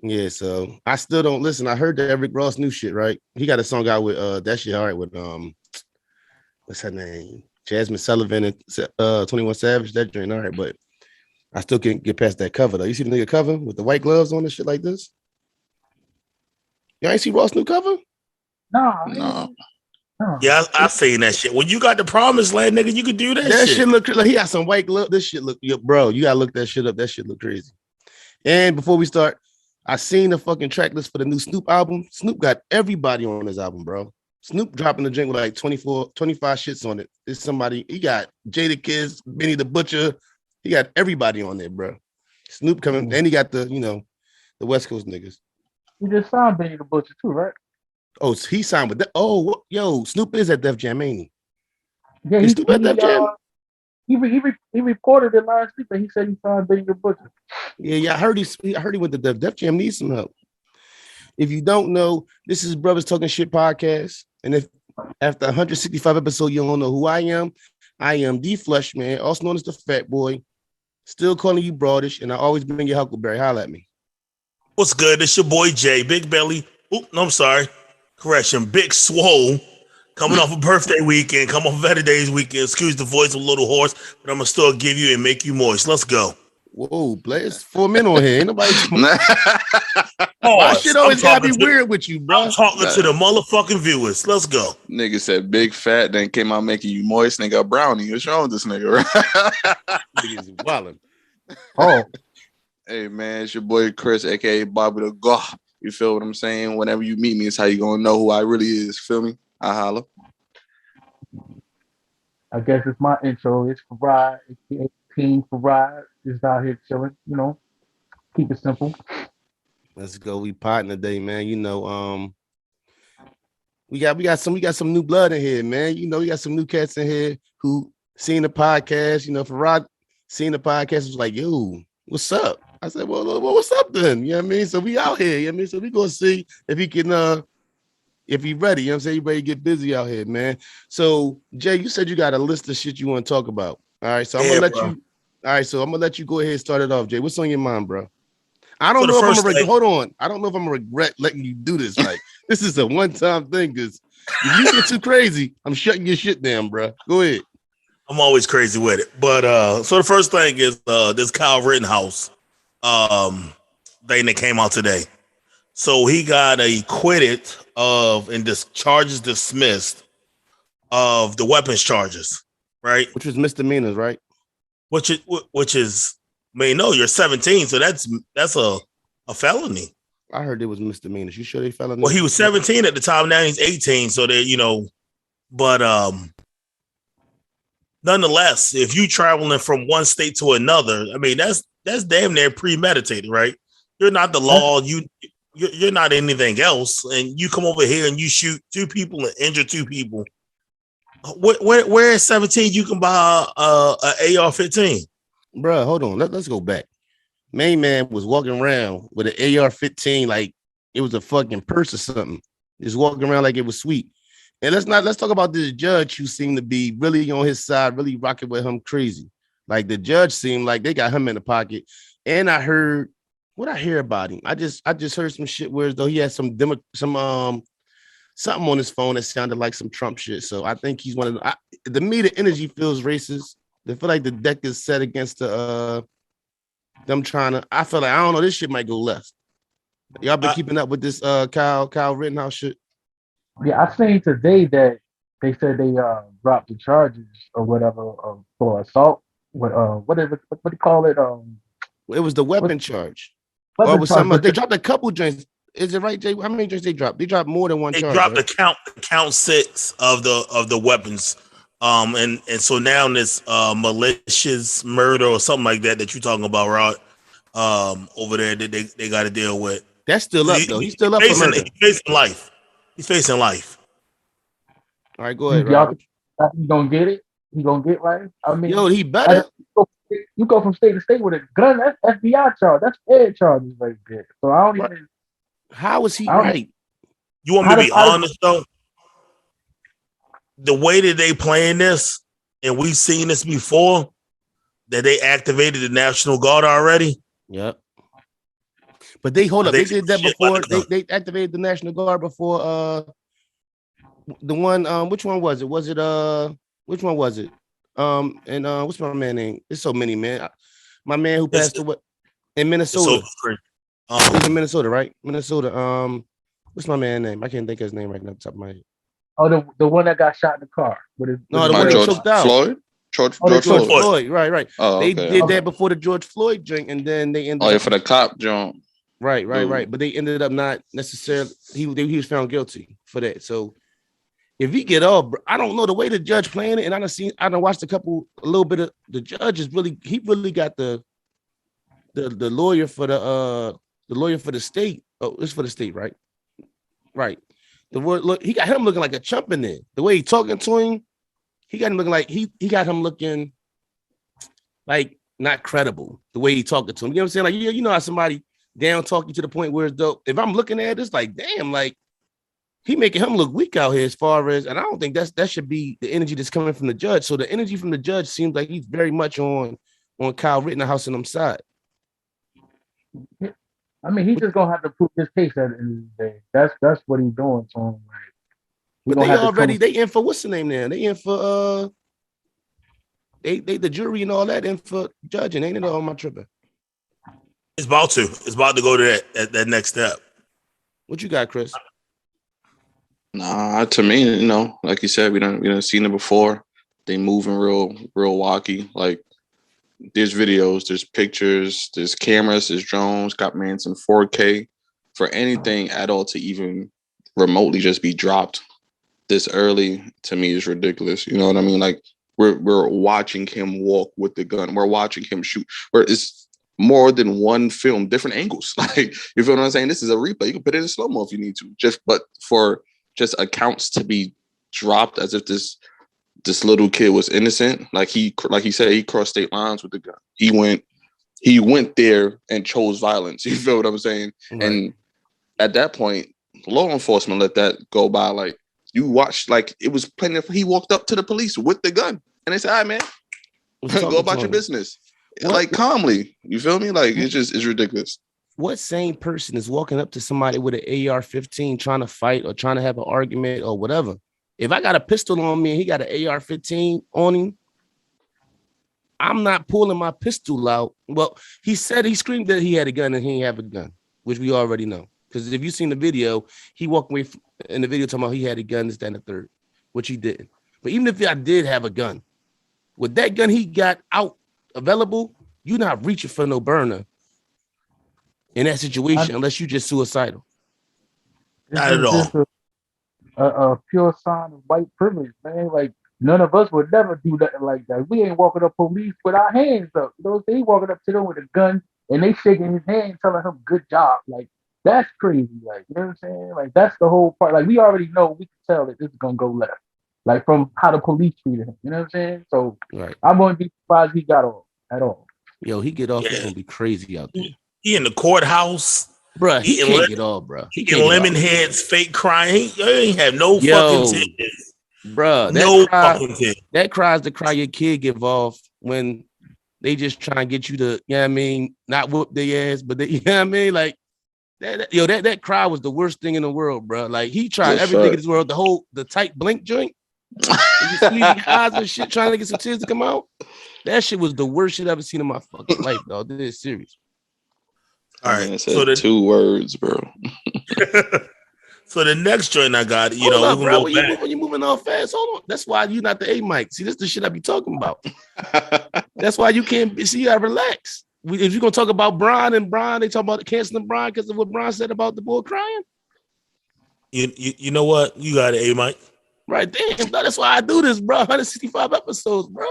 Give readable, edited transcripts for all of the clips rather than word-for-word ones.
Yeah, so I still don't listen. I heard that Rick Ross new shit, right? He got a song out with that shit all right with what's her name? Jasmine Sullivan and 21 Savage. That joint, all right, but I still can't get past that cover though. You see the nigga cover with the white gloves on and shit like this? Y'all ain't see Ross new cover? No. Yeah, I seen that shit. When you got the promised land, nigga, you could do that shit. Look like he got some white glove. This shit look, bro. You gotta look that shit up. That shit look crazy. And before we start, I seen the fucking track list for the new Snoop album. Snoop got everybody on his album, bro. Snoop dropping the drink with like 24, 25 shits on it. It's somebody, he got Jada Kids, Benny the Butcher. He got everybody on there, bro. Snoop coming, and he got the, the West Coast niggas. He just signed Benny the Butcher too, right? Oh, he signed with that. Oh, yo, Snoop is at Def Jam, ain't he? Yeah, Is Snoop at Def Jam? He reported it last week that he said he signed Benny the Butcher. Yeah, I heard he went to Def Jam. Needs some help. If you don't know, this is Brothers Talking Shit podcast. And if after 165 episodes, you don't know who I am D Flush, man, also known as the Fat Boy. Still calling you Broadish, and I always bring your Huckleberry. Holla at me. What's good? It's your boy Jay, Big Belly. Oop, no, I'm sorry. Correction, Big Swole. Coming off a birthday weekend, come off Veterans Days weekend. Excuse the voice, a little hoarse, but I'm gonna still give you and make you moist. Let's go. Whoa, Blaze, 4 men on here. Ain't nobody. Why shit always gotta be weird with you, bro? I'm talking to the motherfucking viewers. Let's go. Nigga said big fat, then came out making you moist. Nigga, brownie. What's wrong with this nigga? Niggas wildin'. Oh, hey man, it's your boy Chris, aka Bobby the Gawd. You feel what I'm saying? Whenever you meet me, it's how you gonna know who I really is. Feel me? I holla. I guess it's my intro. It's Farod, aka King Farod. Just out here chilling, keep it simple. Let's go. We potting today, man. We got some new blood in here, man. We got some new cats in here who seen the podcast. Farod seen the podcast, was like, yo, what's up? I said, well, what's up then? You know what I mean? So we out here, you know what I mean? So we gonna see if he can if he ready, you know what I'm saying? You ready to get busy out here, man. So Jay, you said you got a list of shit you want to talk about. All right, so I'm gonna let you go ahead and start it off, Jay. What's on your mind, bro? I don't know if I'm gonna hold on. I don't know if I'm gonna regret letting you do this. Like, this is a one-time thing, because if you get too crazy, I'm shutting your shit down, bro. Go ahead. I'm always crazy with it. But so the first thing is this Kyle Rittenhouse thing that came out today. So he got acquitted and this charges dismissed of the weapons charges, right? Which was misdemeanors, right? Which is no, you're 17, so that's a felony. I heard it was misdemeanors. You sure they felony? Well, he was 17 at the time. Now he's 18. So but nonetheless, if you traveling from one state to another, I mean, that's damn near premeditated, right? You're not the law. You're not anything else, and you come over here and you shoot 2 people and injure 2 people. Where at 17 you can buy a AR-15? Bro, hold on. Let's go back. Main man was walking around with an AR-15 like it was a fucking purse or something. Just walking around like it was sweet. And let's talk about this judge who seemed to be really on his side, really rocking with him crazy. Like, the judge seemed like they got him in the pocket. And I heard what I hear about him. I just heard some shit where as though he had something on his phone that sounded like some Trump shit. So I think he's one of the media energy feels racist. They feel like the deck is set against them trying to. I feel like, I don't know, this shit might go left. Y'all been keeping up with this Kyle Rittenhouse shit? Yeah, I seen today that they said they dropped the charges or whatever for assault. What do you call it? It was the weapon charge. Or was something? They dropped a couple joints. Is it right, Jay? How many joints they dropped? They dropped more than one charge. They dropped right? count 6 of the weapons. And so now this malicious murder or something like that you're talking about, Rod, over there that they got to deal with. That's still up, though. He's still up for murder. He's facing life. All right, go ahead, Rod. You gonna get it? You gonna get life? I mean, yo, he better. You go from state to state with a gun. That's FBI charge. That's Fed charges right there. So I don't even. How is he right? You want me to be honest though? The way that they playing this, and we've seen this before, that they activated the National Guard already. Yep. But they hold up. They did that shit before. like that. They activated the National Guard before. The one. Which one was it? Was it Which one was it? And what's my man name? There's so many, man. My man who passed away in Minnesota. He's in Minnesota, right? Minnesota. What's my man name? I can't think of his name right now off the top of my head. Oh, the one that got shot in the car. The one that choked out. Floyd? George Floyd. Right. Oh, they okay. did that before the George Floyd drink, and then they ended up for the cop jump. Right. But they ended up not necessarily. He was found guilty for that. So if he get off, I don't know the way the judge playing it, and I done watched a little bit of the judge is really got the lawyer for the state. Oh, it's for the state, right? Right. The word look, he got him looking like a chump in there. The way he talking to him, he got him looking like he got him looking like not credible. The way he talking to him, you know what I'm saying? Like you know how somebody down talking to the point where it's dope. If I'm looking at it, it's like damn, like he making him look weak out here as far as, and I don't think that should be the energy that's coming from the judge. So the energy from the judge seems like he's very much on Kyle Rittenhouse and them side. I mean, he's just gonna have to prove his case at the end of the day. That's what he's doing to him. But they already they in for what's the name now? They in for they the jury and all that in for judging. Ain't it on my tripping? It's about to go to that next step. What you got, Chris? Nah, to me, like you said, we done seen it before. They moving real wacky. Like there's videos, there's pictures, there's cameras, there's drones, got mans in 4K. For anything at all to even remotely just be dropped this early, to me is ridiculous. You know what I mean? Like we're watching him walk with the gun. We're watching him shoot. It's more than one film, different angles. Like, you feel what I'm saying? This is a replay. You can put it in slow-mo if you need to. But for just accounts to be dropped as if this little kid was innocent, like he said, he crossed state lines with the gun. He went there and chose violence. You feel what I'm saying? Right. And at that point, law enforcement let that go by. Like you watched, like it was plenty of. He walked up to the police with the gun, and they said, "All right, man, go about your business." Like calmly, you feel me? Like it's ridiculous. What sane person is walking up to somebody with an AR-15 trying to fight or trying to have an argument or whatever? If I got a pistol on me and he got an AR-15 on him, I'm not pulling my pistol out. Well, he screamed that he had a gun and he didn't have a gun, which we already know. Because if you've seen the video, he walked away in the video talking about he had a gun, this, that, and the third, which he didn't. But even if I did have a gun, with that gun he got out available, you're not reaching for no burner in that situation unless you just suicidal. Not at all. A pure sign of white privilege, man. Like none of us would never do nothing like that. We ain't walking up police with our hands up. You know what I'm saying? He walking up to them with a gun and they shaking his hand, telling him good job. Like that's crazy. Like, you know what I'm saying? Like that's the whole part. Like we already know, we can tell that this is gonna go left. Like from how the police treated him. You know what I'm saying? So right. I'm gonna be surprised he got off at all. Yo, he get off, it's gonna be crazy out there. He in the courthouse. Bruh, he can't get off, bro. He get lemon heads, fake crying. He ain't have no fucking tears. Bruh, that cries the cry your kid give off when they just try and get you to, you know what I mean, not whoop their ass, but they, you know what I mean? Like, that cry was the worst thing in the world, bro. Like, he tried everything in this world, the tight blink joint. You see eyes and shit trying to get some tears to come out. That shit was the worst shit I've ever seen in my fucking life, dog. This is serious. All right, so the 2 words, bro. So the next joint I got, you know, bro, when you're moving all fast, hold on. That's why you're not the A mic. See, this is the shit I be talking about. That's why you can't see. You gotta relax. If you're gonna talk about Bron, they talk about canceling Bron because of what Bron said about the boy crying. You know what? You got an A mic, right? Damn, bro, that's why I do this, bro. 165 episodes, bro.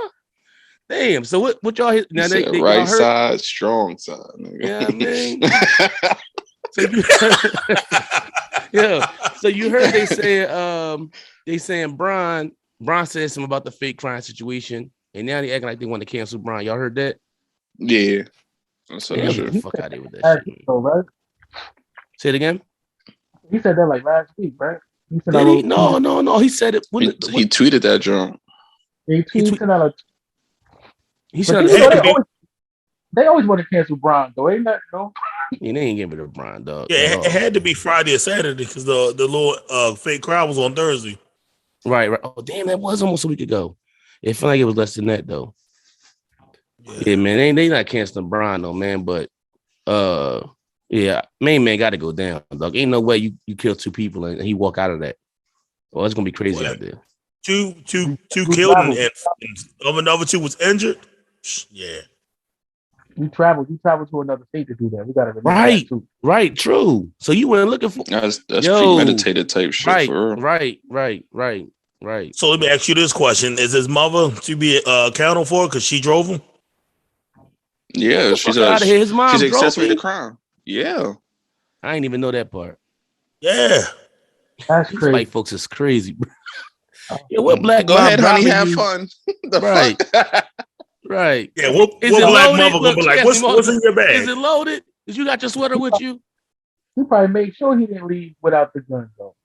Damn. So what y'all hit now? They right side, strong side. Yeah, man. So you heard they saying Bron said something about the fake crime situation, and now they acting like they want to cancel Bron. Y'all heard that? Yeah. Get the fuck out of here with that shit. Right? Say it again. He said that like last week, right? He said no. He said it. He tweeted that, John. He tweeted out he said they always want to cancel Bron, though. Ain't that no? Yeah, they ain't giving it to Brian, dog. Yeah, at it all. had to be Friday or Saturday because the little fake crowd was on Thursday. Right. Oh, damn, that was almost a week ago. It felt like it was less than that though. Yeah, man, they not canceling Brian though, man. But yeah, main man got to go down, dog. Ain't no way you kill 2 people and he walk out of that. Oh, it's gonna be crazy Well, out there. Two You killed and travel. another 2 was injured. Yeah. You travel to another state to do that. We gotta remember Right, that too. right, true. So you weren't looking for That's Yo. premeditated type shit right, for real. right. So let me ask you this question: is his mother to be accounted for because she drove him? Yeah, Fuck out of here. His mom she's drove accessory to him. crime. Yeah. I didn't even know that part. Yeah. That's These crazy. white folks is crazy, bro. Yeah, what black Go mom ahead, honey, driving have you? fun. The Right. fuck? Right. Yeah. What Is black it loaded? mother gonna Look, be she like? asked me, What's in your bag? Is it loaded? Did you got your sweater with you? He probably made sure he didn't leave without the gun though.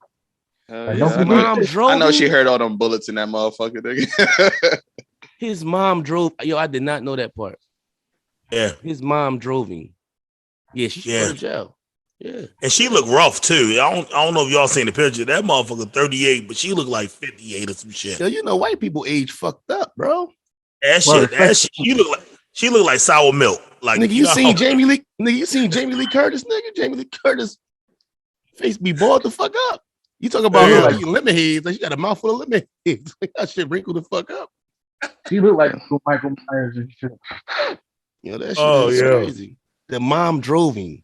Like, His don't mom forget. drove I know she him? heard all them bullets in that motherfucker. Nigga. His mom drove. Yo, I did not know that part. Yeah. His mom drove him. Yeah, she should go to jail. Yeah. And she looked rough too. I don't know if y'all seen the picture. That motherfucker 38, but she looked like 58 or some shit. Yo, you know white people age fucked up, bro. That shit. She looked like sour milk. Like Nigga, you seen Jamie Lee? Nigga, you seen Jamie Lee Curtis? Nigga, Jamie Lee Curtis face be balled the fuck up. You talk about her like, eating lemon heads, like she got a mouthful of lemon heads. Like that shit wrinkled the fuck up. She looked like Michael Myers and shit. Yo, that shit is crazy. The mom drove him.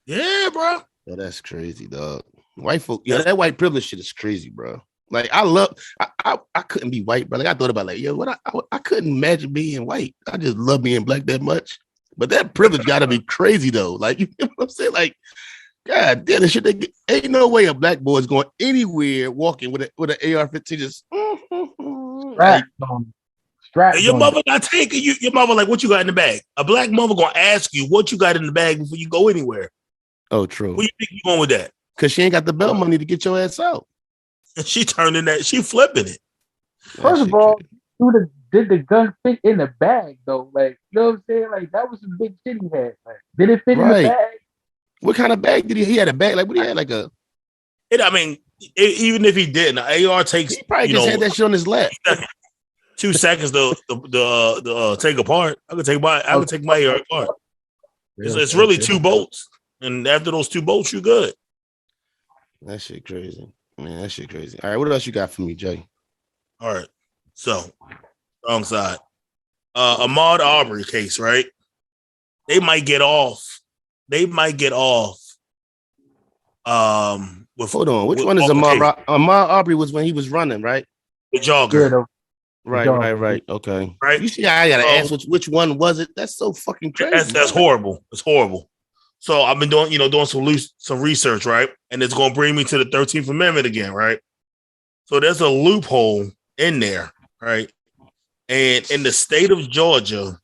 Yeah, bro. Yo, that's crazy, dog. White folk, yo, that white privilege shit is crazy, bro. Like I couldn't be white, bro. Like I thought about like, yo, what I couldn't imagine being white. I just love being black that much. But that privilege gotta be crazy though. Like, you know what I'm saying? Like, God damn, this shit, ain't no way a black boy is going anywhere walking with an AR-15 just like, And your mother not taking you. Your mother like, what you got in the bag? A black mother gonna ask you what you got in the bag before you go anywhere. Oh, true. Where you think you going with that? Because she ain't got the bail money to get your ass out. She turning that. She flipping it. First of all, did the gun fit in the bag though? Like, you know what I'm saying? Like that was some big shit he had. Like, did it fit in the bag? What kind of bag did he? He had a bag. Like, what he had? Like a. Even if he didn't, the AR takes. He probably just had that shit on his lap. 2 seconds to take apart. I could take my AR apart. It's really 2 bolts, and after those 2 bolts, you're good. That shit crazy, man. That shit crazy. All right, what else you got for me, Jay? All right, so wrong side. Ahmaud Arbery case, right? They might get off. Hold on, which one is Ahmaud? Ahmaud Arbery was when he was running, right? The jogger. Yeah, Right. Okay. Right. You see, I gotta ask which one was it? That's so fucking crazy. That's horrible. It's horrible. So I've been doing some research, right? And it's gonna bring me to the 13th Amendment again, right? So there's a loophole in there, right? And in the state of Georgia,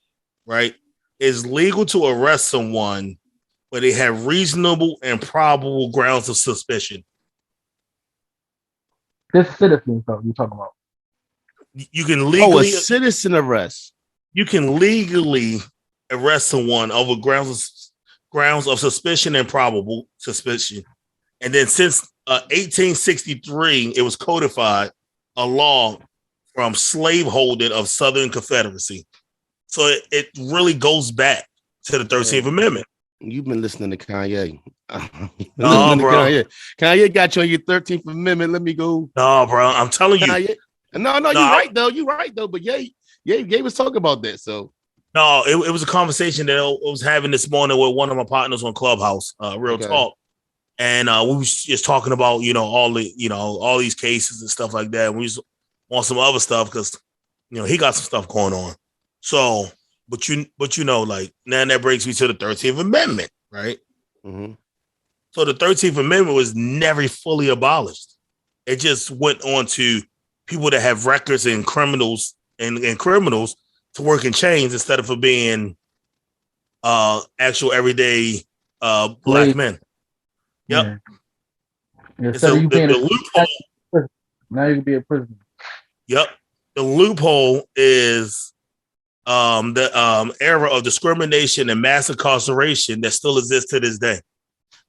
right, it's legal to arrest someone where they have reasonable and probable grounds of suspicion. This citizen stuff you're talking about. You can legally a citizen arrest. You can legally arrest someone over grounds of suspicion and probable suspicion. And then since 1863, it was codified a law from slaveholding of Southern Confederacy. So it really goes back to the 13th Amendment. You've been listening to Kanye. No, bro. Kanye got you on your 13th Amendment. Let me go. No, bro. I'm telling you. Kanye. No, you're right though. You're right though. But Ye was talking about that. So no, it was a conversation that I was having this morning with one of my partners on Clubhouse, Real Talk, and we was just talking about all these cases and stuff like that. We just want some other stuff because he got some stuff going on. So, but like now that brings me to the 13th Amendment, right? Mm-hmm. So the 13th Amendment was never fully abolished. It just went on to people that have records and criminals and criminals to work in chains instead of being actual everyday black men. Yep. Yeah. So you the loophole. Now you can be a prisoner. Yep. The loophole is the era of discrimination and mass incarceration that still exists to this day.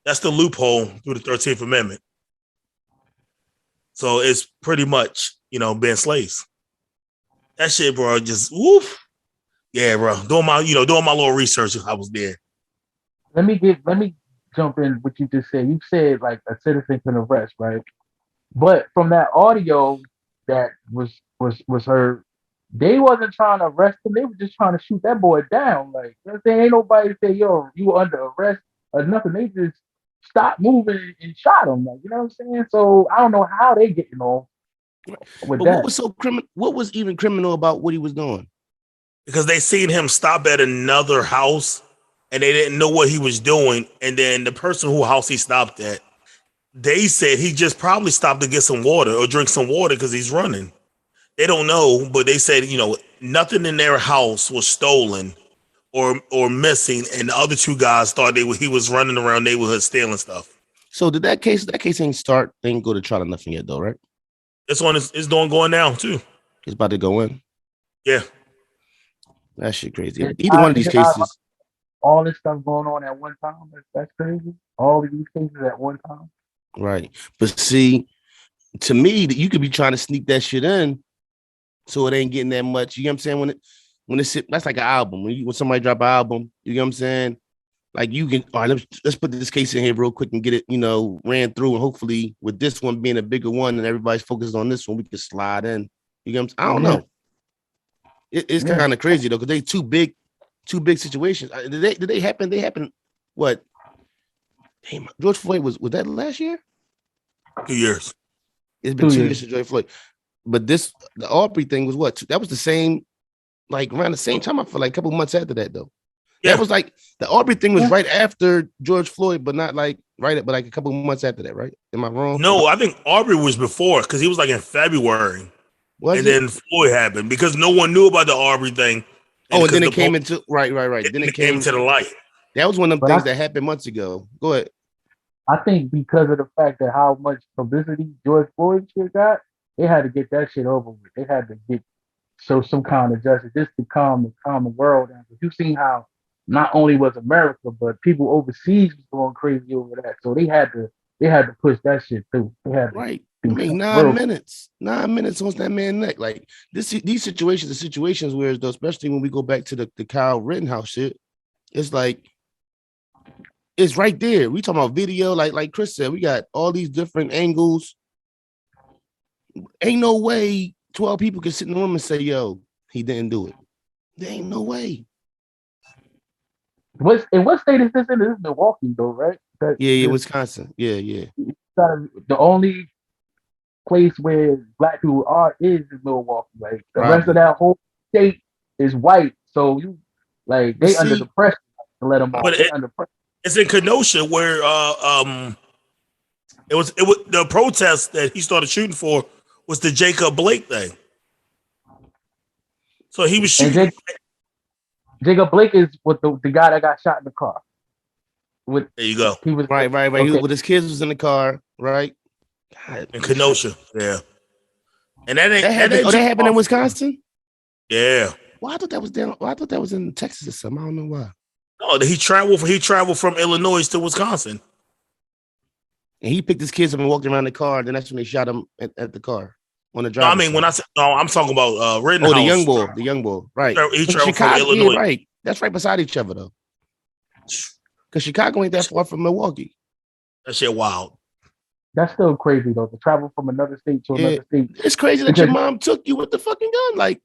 That's the loophole through the 13th Amendment. So it's pretty much, being slaves. That shit, bro, just woof. Yeah, bro. Doing my little research, I was there. Let me jump in what you just said. You said like a citizen can arrest, right? But from that audio that was heard, they wasn't trying to arrest him. They were just trying to shoot that boy down. Like, you know what I'm saying? Ain't nobody say, yo, you were under arrest or nothing. They just stopped moving and shot him. Like, you know what I'm saying? So I don't know how they getting off with But that. what was so criminal? What was even criminal about what he was doing? Because they seen him stop at another house and they didn't know what he was doing. And then the person whose house he stopped at, they said he just probably stopped to get some water or drink some water because he's running. They don't know, but they said, nothing in their house was stolen or missing. And the other two guys thought he was running around neighborhood stealing stuff. So did that case ain't start, they ain't go to trial or nothing yet though, right? This one is going now too. It's about to go in. Yeah. That shit crazy. Either one of these cases. All this stuff going on at one time. That's crazy. All of these cases at one time. Right. But see, to me, that you could be trying to sneak that shit in so it ain't getting that much. You know what I'm saying? When it's that's like an album. When somebody drop an album, you know what I'm saying? Like you can, all right, let's put this case in here real quick and get it, ran through. And hopefully with this one being a bigger one and everybody's focused on this one, we can slide in. You know what I'm saying? I don't know. It's kind of crazy though, because they two big situations. Did they happen? They happened. What? Damn, George Floyd was that last year? 2 years. It's been 2 years since George Floyd. But the Aubrey thing was what? That was the same, like around the same time. I feel like a couple months after that though. Yeah. That was like the Aubrey thing was right after George Floyd, but not like but like a couple months after that, right? Am I wrong? No, I think Aubrey was before because he was like in February. Then Floyd happened because no one knew about the Aubrey thing. And then it came into right. Then it came to the light. That was one of them things that happened months ago. Go ahead. I think because of the fact that how much publicity George Floyd shit got, they had to get that shit over with. They had to show some kind of justice just to calm the world down. Because you've seen how not only was America, but people overseas was going crazy over that. So they had to push that shit through. They had to, right. I mean, 9 minutes on that man's neck. Like these situations are situations where, especially when we go back to the Kyle Rittenhouse shit, it's like it's right there. We talking about video, like Chris said, we got all these different angles. Ain't no way 12 people can sit in the room and say, "Yo, he didn't do it." There ain't no way. What state is this in? This is Milwaukee, though, right? Wisconsin. Yeah. The only place where black people are is in Milwaukee. Like the rest of that whole state is white, so they under the pressure to let them off. Under pressure. It's in Kenosha where it was the protest that he started shooting for was the Jacob Blake thing. So he was shooting. Jacob Blake is with the guy that got shot in the car. There you go. He was right. Okay. He, with his kids was in the car, right? God. In Kenosha, yeah. And that happened in Wisconsin. Yeah. Well, I thought that was down. Well, I thought that was in Texas or something. I don't know why. No, he traveled from Illinois to Wisconsin. And he picked his kids up and walked around the car. And then that's when they shot him at the car on the drive. No, I mean, I'm talking about Rittenhouse. Oh, the young boy, right? He traveled from Illinois, right? That's right beside each other though. Because Chicago ain't that far from Milwaukee. That shit wild. That's still crazy though, to travel from another state to another state. It's crazy that your mom took you with the fucking gun. Like,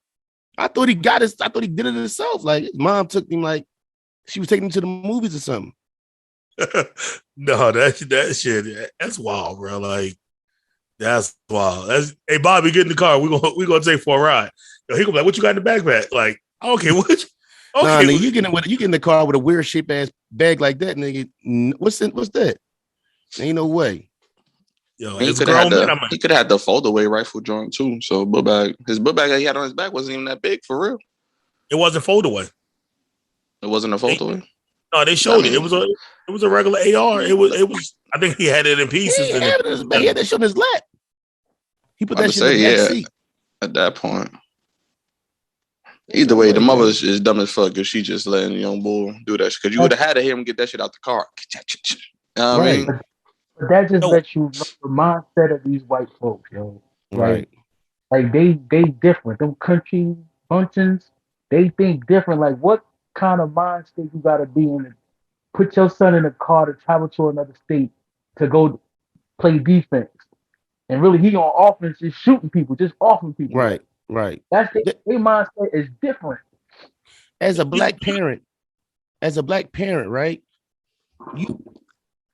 I thought he did it himself. Like, his mom took him like she was taking him to the movies or something. No, that shit, that's wild, bro. Like, that's wild. Hey, Bobby, get in the car. We're gonna take for a ride. He gonna be like, what you got in the backpack? Like, okay, what? Okay, nah, you get in the car with a weird shaped ass bag like that, nigga. What's that? Ain't no way. Yo, he could have had the fold-away rifle joint too. So his book bag that he had on his back wasn't even that big for real. It wasn't fold-away. It wasn't a fold-away. No, they showed it. It was a regular AR. It was. I think he had it in pieces. He had that shit on his lap. He put that shit in the back seat. At that point. Either way, the Right, mother man. is dumb as fuck because she just letting young bull do that shit. Because you would have had to hear him get that shit out the car. You know what I Right. mean? But that just Yo, lets you know the mindset of these white folks, yo. Like, Right. like they different. Them country functions, they think different. Like, what kind of mind state you gotta be in to put your son in a car to travel to another state to go play defense, and really he on offense just shooting people, just offing people. Like, Right. Right. that's Th- their mindset is different. As a you, black parent, right? You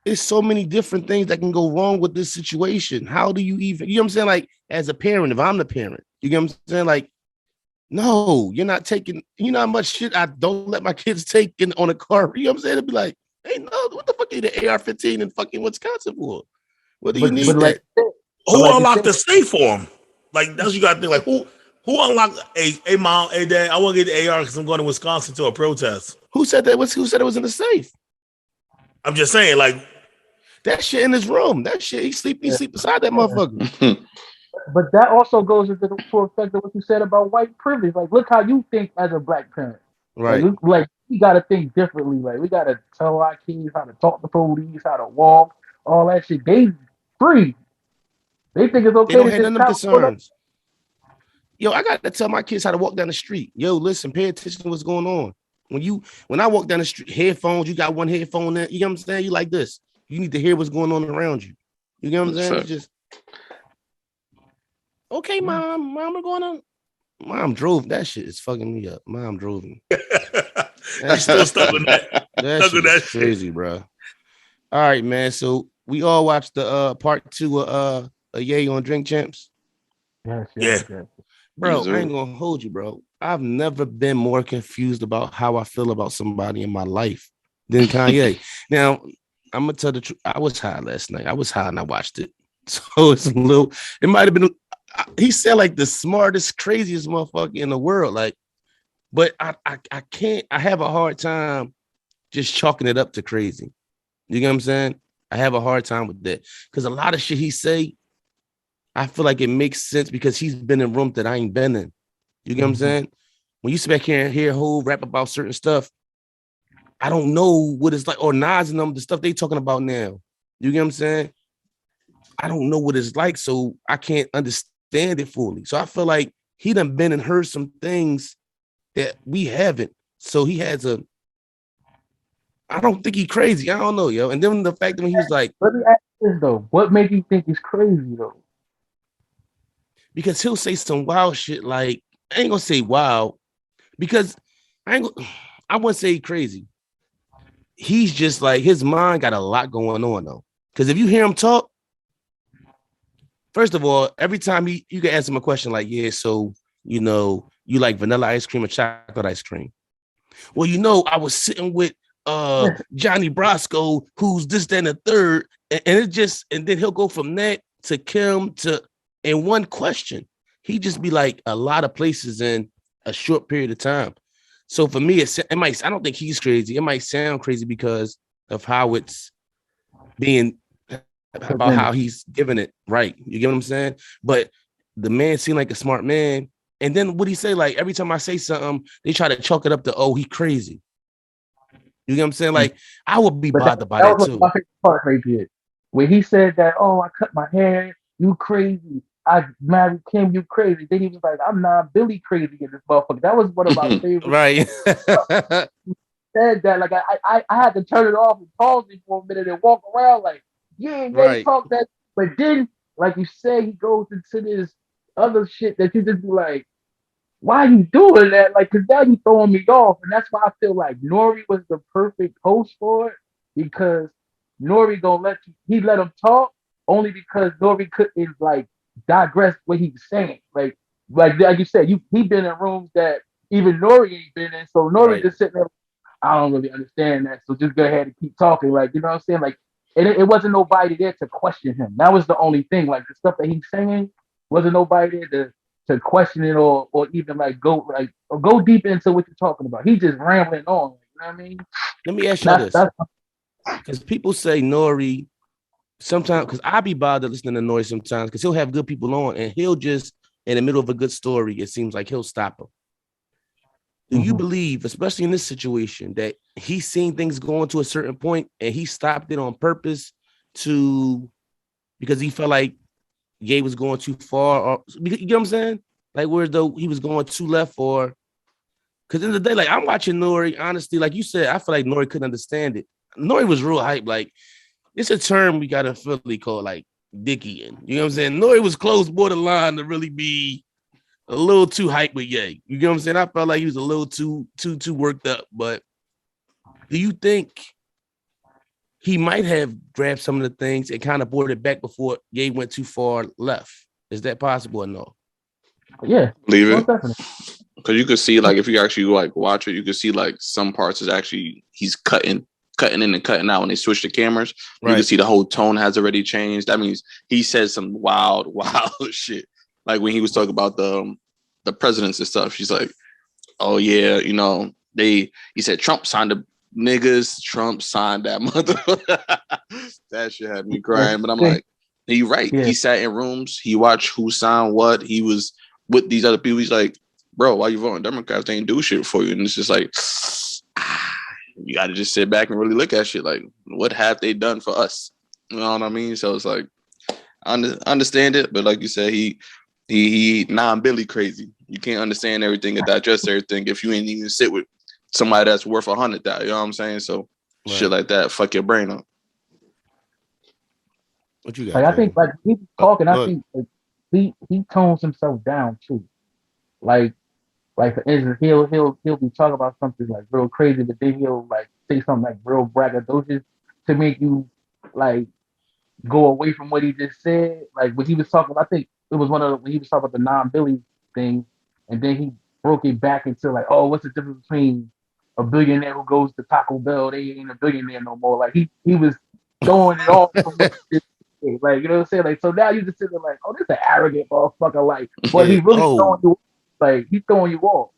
There's so many different things that can go wrong with this situation. How do you even, you know what I'm saying? Like, as a parent, if I'm the parent, you get what I'm saying? Like, no, you're not taking, you know how much shit I don't let my kids take in on a car. You know what I'm saying? It'd be like, hey, no, what the fuck are you the AR-15 in fucking Wisconsin for? What do you But need like that? but who like you unlocked said, the safe for him? Like that's what you got to think. Like who unlocked? Hey, mom, hey, dad, I want to get the AR because I'm going to Wisconsin to a protest. Who said that? Who said it was in the safe? I'm just saying, like, That shit in his room. That shit, he sleep beside that motherfucker. but that also goes into the full effect of what you said about white privilege. Like, look how you think as a black parent. Right. Like we gotta think differently. Like we gotta tell our kids how to talk to police, how to walk, all that shit. They free. They think it's They okay don't to have none just of them cop pull up. concerns. Yo, I got to tell my kids how to walk down the street. Yo, listen, pay attention to what's going on. When I walk down the street, headphones, you got one headphone in, you know what I'm saying? You like this. You need to hear what's going on around you. You know what I'm saying? It's just, okay, mom, we're going on. Mom drove. That shit is fucking me up. Mom drove me. you still stuck on that. That Stuck shit on that is crazy, shit. bro. All right, man. So we all watched the part 2 of a Yay on Drink Champs. Yeah. Yes. Bro, I ain't gonna hold you, bro. I've never been more confused about how I feel about somebody in my life than Kanye. Now, I'm gonna tell the truth. I was high last night. I was high and I watched it. So it's a little, it might have been, he said like the smartest, craziest motherfucker in the world. Like, but I can't, I have a hard time just chalking it up to crazy. You get what I'm saying? I have a hard time with that. Because a lot of shit he say, I feel like it makes sense because he's been in rooms that I ain't been in. You get what I'm saying? When you sit back here and hear a whole rap about certain stuff, I don't know what it's like, or Nas and them, the stuff they talking about now. You get what I'm saying? I don't know what it's like, so I can't understand it fully. So I feel like he done been and heard some things that we haven't. So he has I don't think he crazy. I don't know, yo. And then the fact that when he was like, Let me ask you this though. What made you think it's crazy though? because he'll say some wild shit like, I ain't gonna say wild, because I wouldn't say crazy. He's just like, his mind got a lot going on though. Because if you hear him talk, first of all, every time you can ask him a question like, yeah, so you like vanilla ice cream or chocolate ice cream? Well, I was sitting with Johnny Brasco, who's this, then the third, and it just, and then he'll go from that to Kim to in one question. He just be like a lot of places in a short period of time. So for me, it might, I don't think he's crazy. It might sound crazy because of how it's being, about how he's giving it, right? You get what I'm saying? But the man seemed like a smart man. And then what he say? Like every time I say something, they try to chalk it up to, oh, he crazy. You get what I'm saying? Like I would be bothered by that was too. my favorite part right there. When he said that, oh, I cut my hair, you crazy. I married Kim, you crazy. Then he was like, I'm not Billy crazy in this motherfucker. That was one of my favorite. Right. Said that, like I had to turn it off and pause it for a minute and walk around like, yeah, they Right. talk that. But then, like you said, he goes into this other shit that you just be like, why are you doing that? Like, cause now you throwing me off. And that's why I feel like Nori was the perfect host for it, because Nori gonna he let him talk only because Nori couldn't like digress what he was saying. Like you said, he been in rooms that even Nori ain't been in. So Nori Right. just sitting there, I don't really understand that. So just go ahead and keep talking. Like, you know what I'm saying? Like, it wasn't nobody there to question him. That was the only thing. Like the stuff that he's saying, wasn't nobody there to question it or even like go deep into what you're talking about. He just rambling on. You know what I mean? Let me ask y'all this. That's Because people say Nori sometimes, because I be bothered listening to Nori sometimes, because he'll have good people on and he'll just, in the middle of a good story, it seems like he'll stop them. Do you believe, especially in this situation, that he's seen things going to a certain point and he stopped it on purpose because he felt like Ye was going too far, or you get what I'm saying? Like, whereas though he was going too left, or because in the day, like I'm watching Nori, honestly, like you said, I feel like Nori couldn't understand it. Nori was real hype. Like, it's a term we got in Philly called like Dickie. You know what I'm saying? Nori was close borderline to really be a little too hype with Ye. You get what I'm saying? I felt like he was a little too worked up. But do you think he might have grabbed some of the things and kind of brought it back before Ye went too far left? Is that possible or no? Yeah, Believe it. definitely. Because you could see, like, if you actually like watch it, you could see like some parts is actually he's cutting in and cutting out when they switch the cameras. Right. You can see the whole tone has already changed. That means he said some wild shit. Like when he was talking about the presidents and stuff, she's like, "Oh yeah, you know he said Trump signed the niggas. Trump signed that mother." That shit had me crying. But I'm like, he right. Yeah. He sat in rooms. He watched who signed what. He was with these other people. He's like, bro, why you voting Democrats? They ain't do shit for you. And it's just like, you got to just sit back and really look at shit. Like, what have they done for us? You know what I mean? So it's like, I understand it, but like you said, he non-Billy crazy. You can't understand everything and digest everything if you ain't even sit with somebody that's worth 100,000. You know what I'm saying? So shit like that, fuck your brain up. What you got? Like, I think like he's talking. I think like, he tones himself down too. Like for instance, he'll be talking about something like real crazy, but then he'll like say something like real braggadocious to make you like go away from what he just said. Like when he was talking, I think it was when he was talking about the non-Billy thing, and then he broke it back into like, oh, what's the difference between a billionaire who goes to Taco Bell? They ain't a billionaire no more. Like he was throwing it off from what he just said. Like, you know what I'm saying? Like, so now you just sitting there like, oh, this is an arrogant motherfucker. Like, but he really throwing you. Like, he's throwing you off.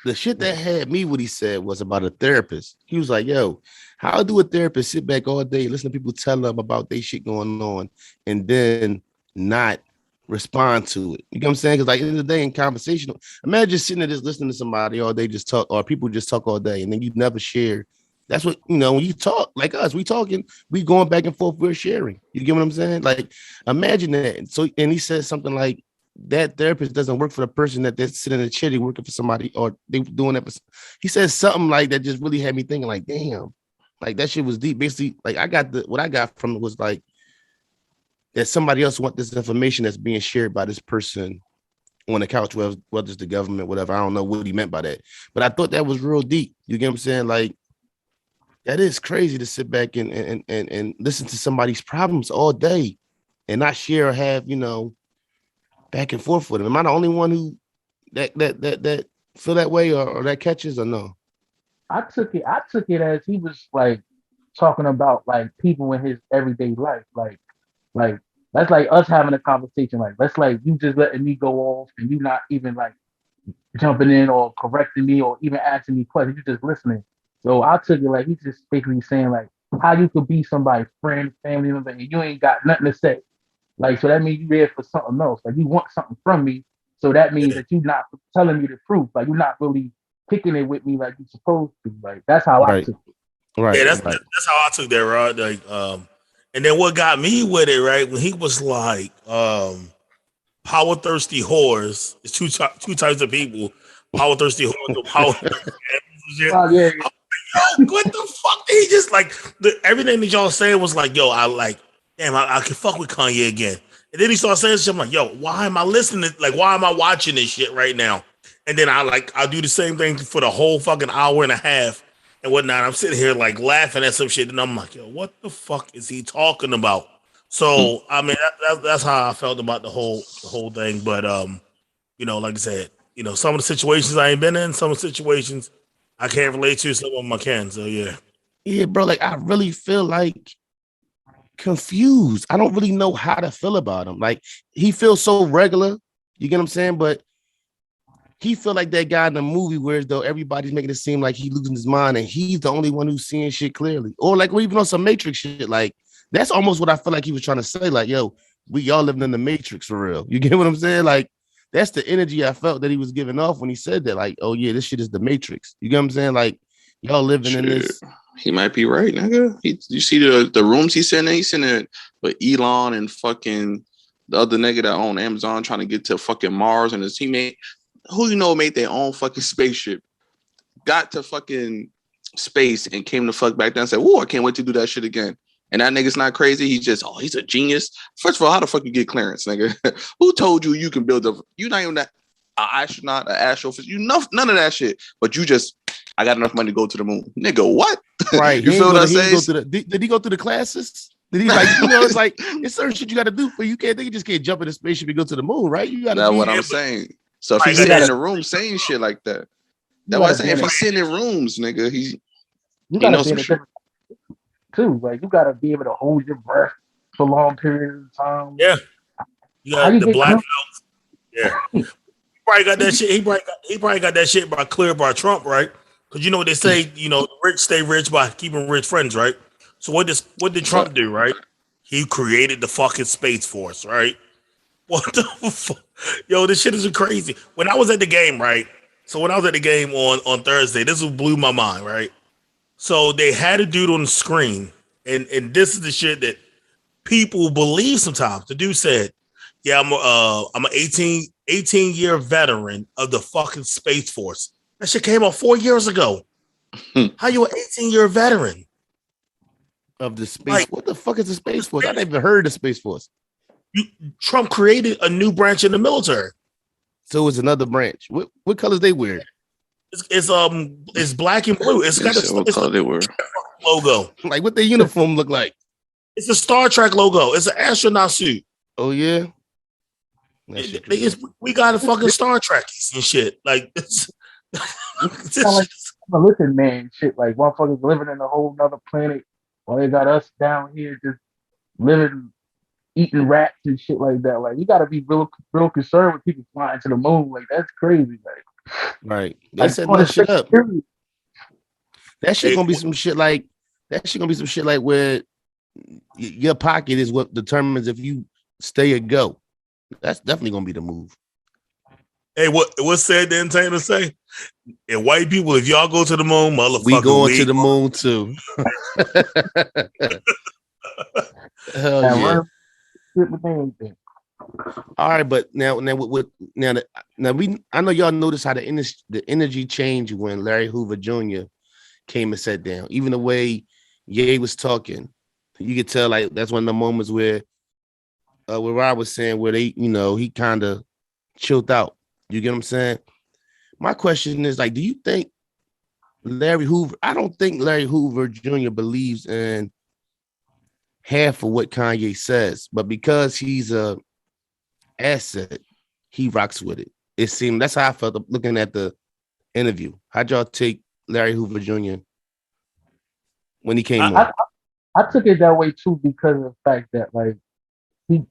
The shit that had me, what he said was about a therapist. He was like, yo, how do a therapist sit back all day, listen to people tell them about their shit going on, and then not respond to it? You know what I'm saying? Because like, at the end of the day, in conversation, imagine just sitting there just listening to somebody all day, just talk, or people just talk all day, and then you never share. That's what, you know, when you talk like us, we talking, we going back and forth, we're sharing. You get what I'm saying? Like, imagine that. So, and he said something like, that therapist doesn't work for the person that they're sitting in a chair, they working for somebody, or they doing that. He said something like that just really had me thinking like, damn, like that shit was deep. Basically, like what I got from it was like that somebody else want this information that's being shared by this person on the couch, whether it's the government, whatever. I don't know what he meant by that, but I thought that was real deep. You get what I'm saying? Like, that is crazy to sit back and listen to somebody's problems all day and not share or have, you know, back and forth with him. Am I the only one who that feel that way or that catches or no? I took it as he was like talking about like people in his everyday life. Like that's like us having a conversation. Like that's like you just letting me go off and you not even like jumping in or correcting me or even asking me questions. You just listening. So I took it like he's just basically saying like how you could be somebody's friend, family member, and you ain't got nothing to say. Like, so that means you're there for something else. Like, you want something from me. So that means that you're not telling me the truth. Like, you're not really picking it with me like you're supposed to. Like, that's how I took it. Right. Yeah, that's how I took that, Rod. Like, and then what got me with it, right, when he was like, power thirsty whores. It's two types of people. Power thirsty whores or power thirsty shit. Oh, yeah. Yo, what the fuck? He just like everything that y'all saying was like, yo, I like. Damn, I can fuck with Kanye again. And then he started saying shit. I'm like, yo, why am I listening? Like, why am I watching this shit right now? And then I'll do the same thing for the whole fucking hour and a half and whatnot. I'm sitting here like laughing at some shit. And I'm like, yo, what the fuck is he talking about? So, I mean, that's how I felt about the whole thing. But, you know, like I said, you know, some of the situations I ain't been in, some of the situations I can't relate to, some of them I can. So, yeah. Yeah, bro, like, I really feel like confused. I don't really know how to feel about him. Like, he feels so regular, you get what I'm saying? But he feel like that guy in the movie where though everybody's making it seem like he losing his mind and he's the only one who's seeing shit clearly. Or like, or even on some Matrix shit. Like, that's almost what I feel like he was trying to say. Like, yo, we y'all living in the Matrix for real. You get what I'm saying? Like, that's the energy I felt that he was giving off when he said that. Like, oh yeah, this shit is the Matrix. You get what I'm saying? Like, y'all living in this. He might be right, nigga. You see the rooms he's sitting in? He's sitting in with Elon and fucking the other nigga that owned Amazon trying to get to fucking Mars, and his teammate, who you know made their own fucking spaceship, got to fucking space and came the fuck back down and said, "Whoa, I can't wait to do that shit again." And that nigga's not crazy. He's just, he's a genius. First of all, how the fuck you get clearance, nigga? Who told you you can build you not even that astronaut, an astrophysics, none of that shit. But you just, I got enough money to go to the moon. Nigga, what? Right. You feel what I say? Did he go through the classes? Did he like, it's like, it's certain shit you got to do for you can't, they just can't jump in a spaceship and go to the moon, right? You got to That's what I'm saying. So if he's sitting in the room saying shit like that, that's what I'm saying. If he's sitting in rooms, nigga, you got to be in a different too. Like, you got to be able to hold your breath for long periods of time. Yeah. You got the black belts. Yeah. He probably got that shit. He probably got that shit cleared by Trump, right? Because you know what they say, rich stay rich by keeping rich friends, right? So what did Trump do, right? He created the fucking Space Force, right? What the fuck? Yo, this shit is crazy. When I was at the game, right? So when I was at the game on Thursday, this blew my mind, right? So they had a dude on the screen, and this is the shit that people believe sometimes. The dude said, "Yeah, I'm an 18-year veteran of the fucking Space Force." That shit came out 4 years ago. How you an 18-year veteran of the space? Like, what the fuck is the Space Force? I never heard of the Space Force. Trump created a new branch in the military. So it's another branch. What colors they wear? It's black and blue. It's got a logo. Like, what their uniform look like? It's a Star Trek logo. It's an astronaut suit. Oh yeah. We got a fucking Star Trekkies and shit. Like it's listen, man, shit. Like, motherfuckers living in a whole nother planet while they got us down here just living, eating rats and shit like that. Like, you got to be real concerned with people flying to the moon. Like, that's crazy. Like, right. They set that shit up. That shit gonna be some shit like where your pocket is what determines if you stay or go. That's definitely gonna be the move. Hey, what said the entertainer say? And white people, if y'all go to the moon, motherfucker, we going to the moon too. Hell yeah. All right, but now I know y'all notice how the energy changed when Larry Hoover Jr. came and sat down. Even the way Ye was talking, you could tell like that's one of the moments where Rob was saying where they, he kind of chilled out. You get what I'm saying? My question is like, do you think Larry Hoover? I don't think Larry Hoover Jr. believes in half of what Kanye says, but because he's a asset, he rocks with it. It seemed that's how I felt looking at the interview. How'd y'all take Larry Hoover Jr. when he came on? I took it that way too because of the fact that like he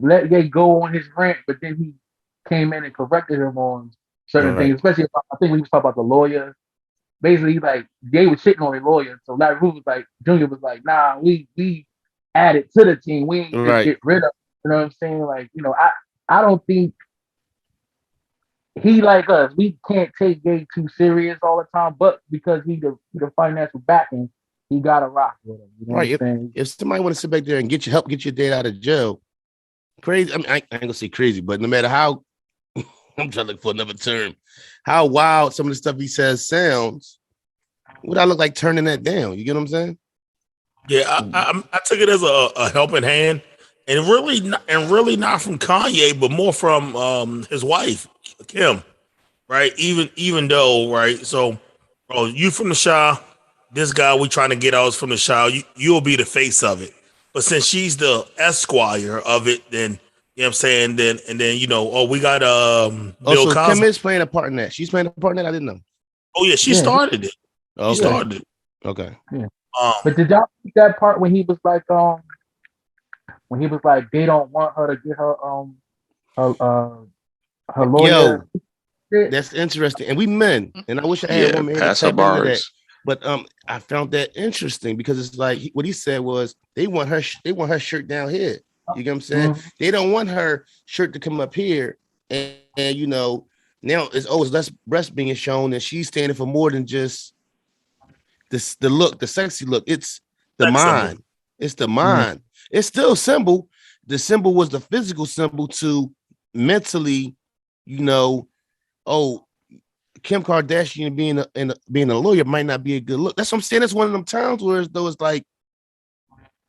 let Ye go on his rant, but then he came in and corrected him on certain things, especially I think when he was talking about the lawyer. Basically, like Ye was shitting on the lawyer, so Larry Hoover was like, Junior was like, nah, we added to the team, we ain't just get rid of. You know what I'm saying? Like, I don't think he like us. We can't take Ye too serious all the time, but because he the financial backing, he gotta rock with him. You know what I'm saying? If somebody want to sit back there and help get your dad out of jail, crazy. I mean, I ain't gonna say crazy, but no matter how, I'm trying to look for another term, how wild some of the stuff he says sounds, would I look like turning that down? You get what I'm saying? Yeah, I took it as a helping hand, and really not from Kanye, but more from his wife Kim, right? Even though, right? So, you from the Shah, this guy we trying to get out is from the Shah. You'll be the face of it, but since she's the esquire of it, then you know what I'm saying. Then we got Bill Cosby. Kim is playing a part in that. She's playing a part in that. I didn't know. Oh yeah, she started it. Okay. She started it. Okay. Yeah. But did y'all see that part when he was like they don't want her to get her lawyer? Yo, that's interesting. And we men, and I wish I had one man pass to her type into that. bars. But I found that interesting because it's like what he said was they want her shirt down here. You get what I'm saying? Mm-hmm. They don't want her shirt to come up here and you know, now it's always less breast being shown, and she's standing for more than just this the look, the sexy look. It's the Sex symbol. mind. It's the mind. It's still a symbol. The symbol was the physical symbol to mentally, you know, oh, Kim Kardashian being a lawyer might not be a good look. That's what I'm saying. That's one of them times where though it's like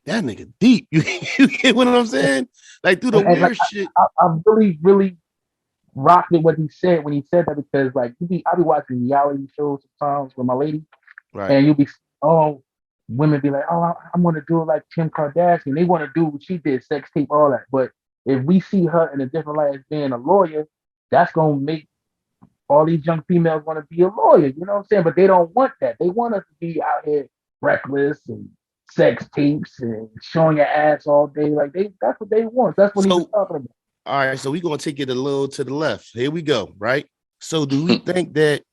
that nigga deep. You get what I'm saying? Like through the And, weird like, shit. I really rocked with what he said when he said that, because like I be watching reality shows sometimes with my lady, Right. and you'll be women be like, oh, I want to do it like Kim Kardashian. They want to do what she did, sex tape, all that. But if we see her in a different light as being a lawyer, that's gonna make all these young females want to be a lawyer. You know what I'm saying? But they don't want that. They want us to be out here reckless and sex tapes and showing your ass all day. Like that's what they want. That's what he was talking about. All right, so we're gonna take it a little to the left. Here we go, right? So do we think that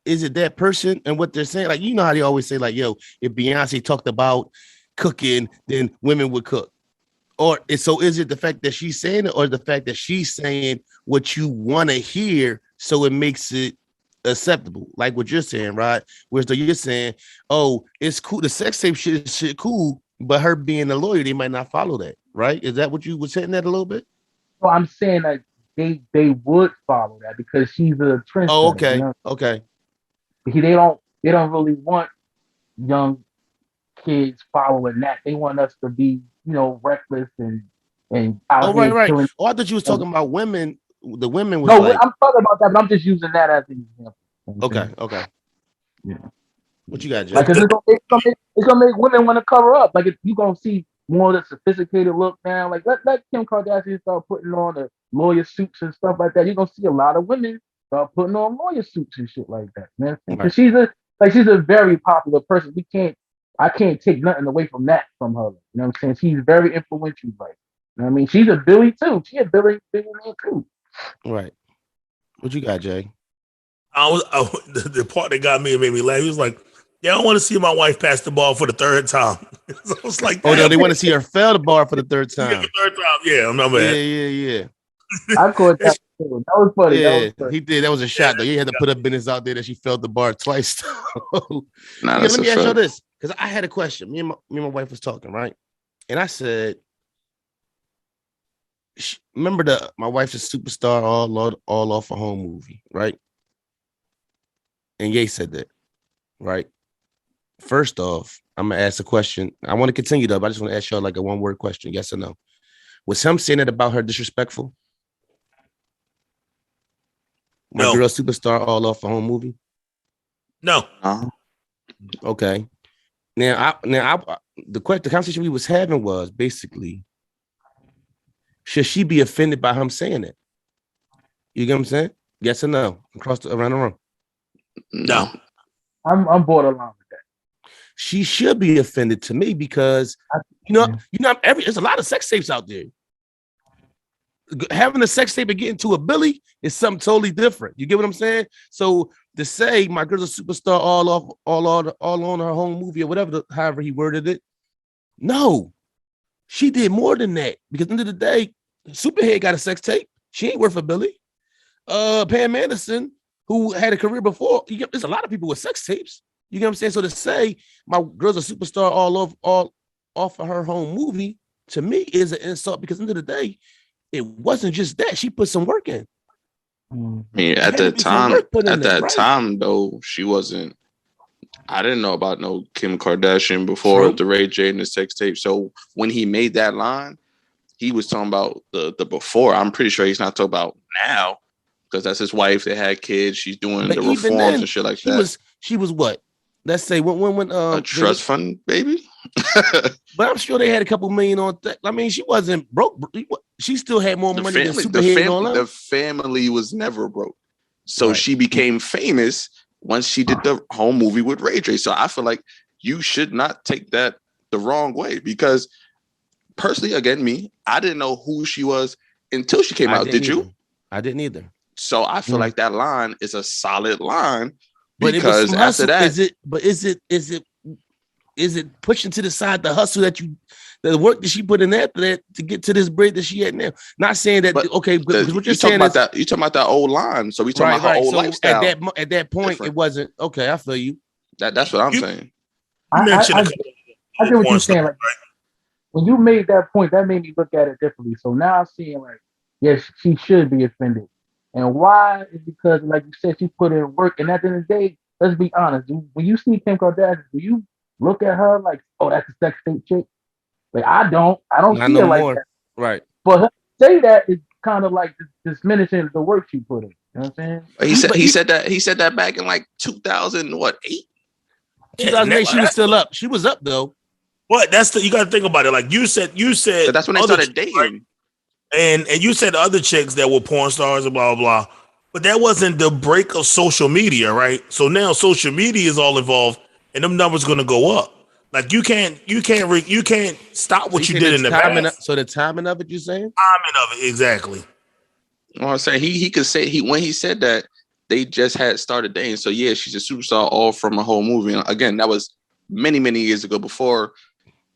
is it that person and what they're saying? Like, you know how they always say, like, yo, if Beyonce talked about cooking, then women would cook. Or so is it the fact that she's saying it, or the fact that she's saying what you want to hear, so it makes it acceptable, like what you're saying, right? Whereas though you're saying, oh, it's cool, the sex tape shit cool, but her being a lawyer, they might not follow that, right? Is that what you were saying that a little bit? So I'm saying that they would follow that because she's a trendsetter. Oh, okay, you know? okay. They don't really want young kids following that. They want us to be, reckless and out here right. killing. Oh, I thought you was talking about women. The women was No, like, I'm talking about that, but I'm just using that as an example. Okay. Yeah. What you got, Jay? Like, cause it's gonna make women want to cover up. Like, you're gonna see more of the sophisticated look now. Like, let Kim Kardashian start putting on the lawyer suits and stuff like that. You're gonna see a lot of women start putting on lawyer suits and shit like that, man. Because she's a very popular person. I can't take nothing away from that from her. You know what I'm saying? She's very influential, like. You know what I mean? She's a Billy too. She a billionaire too. Right. What you got, Jay? The part that got me and made me laugh. He was like, "Yeah, I don't want to see my wife pass the ball for the third time." So I was like, "Oh no, they want to see her fail the bar for the third time." Yeah, the third time. Yeah, I'm not mad. Yeah. I caught that. That was funny. Yeah, he did. That was a shot though. He had to put up business out there that she failed the bar twice. Let me ask you this, because I had a question. Me and my wife was talking, right? And I said, remember my wife's a superstar all off a home movie, right? And Ye said that, right? First off, I'm gonna ask a question. I want to continue though, but I just want to ask y'all like a one-word question, yes or no. Was him saying that about her disrespectful? My girl superstar all off a home movie? No. Okay. Now the conversation we was having was basically, should she be offended by him saying it? You get what I'm saying? Yes or no? Around the room. No. I'm borderline with that. She should be offended to me because there's a lot of sex tapes out there. Having a sex tape and getting to a Billy is something totally different. You get what I'm saying? So to say my girl's a superstar all on her home movie or whatever, however he worded it, no, she did more than that. Because at the end of the day, Superhead got a sex tape. She ain't worth a Billy. Pam Anderson, who had a career before, there's a lot of people with sex tapes. You get what I'm saying? So to say my girl's a superstar all off of her home movie, to me is an insult, because at the end of the day, it wasn't just that. She put some work in. I mean, at that time, though, she wasn't. I didn't know about no Kim Kardashian before the Ray J and the sex tape. So when he made that line, he was talking about the before. I'm pretty sure he's not talking about now, because that's his wife. They had kids. She's doing the reforms and shit like that. She was what? Let's say when a trust fund baby. But I'm sure they had a couple million on that. I mean, she wasn't broke. She still had more money than Superhead and all that. The family was never broke. So she became famous once she did the home movie with Ray J. So I feel like you should not take that the wrong way, because personally, again, I didn't know who she was until she came out. Did you? I didn't either. So I feel like that line is a solid line, but because after that, is is it pushing to the side the hustle the work that she put in after that to get to this bread that she had now? Not saying that because what you're saying about that. You talking about that old line, so we talking about her old lifestyle. At that point, different. It wasn't okay. I feel you. That's what I'm saying. I get what you're saying. Like, when you made that point, that made me look at it differently. So now I'm seeing like, yes, she should be offended. And why is because, like you said, she put in work. And at the end of the day, let's be honest. When you see Kim Kardashian, do you look at her like, oh, that's a sex tape chick? Like, I don't see her like that. Right. But her to say that is kind of like diminishing the work she put in. You know what I'm saying? He said that back in like 2008. 2008, she was still up. She was up though. What? You got to think about it. Like you said. So that's when they started dating. Right? And you said other chicks that were porn stars and blah, blah, blah. But that wasn't the break of social media, right? So now social media is all involved and them numbers going to go up. Like you can't stop what you did in the past. So the timing of it, you're saying? Timing of it, exactly. Well, I'm saying he could say when he said that they just had started dating. So yeah, she's a superstar all from a whole movie. And again, that was many, many years ago before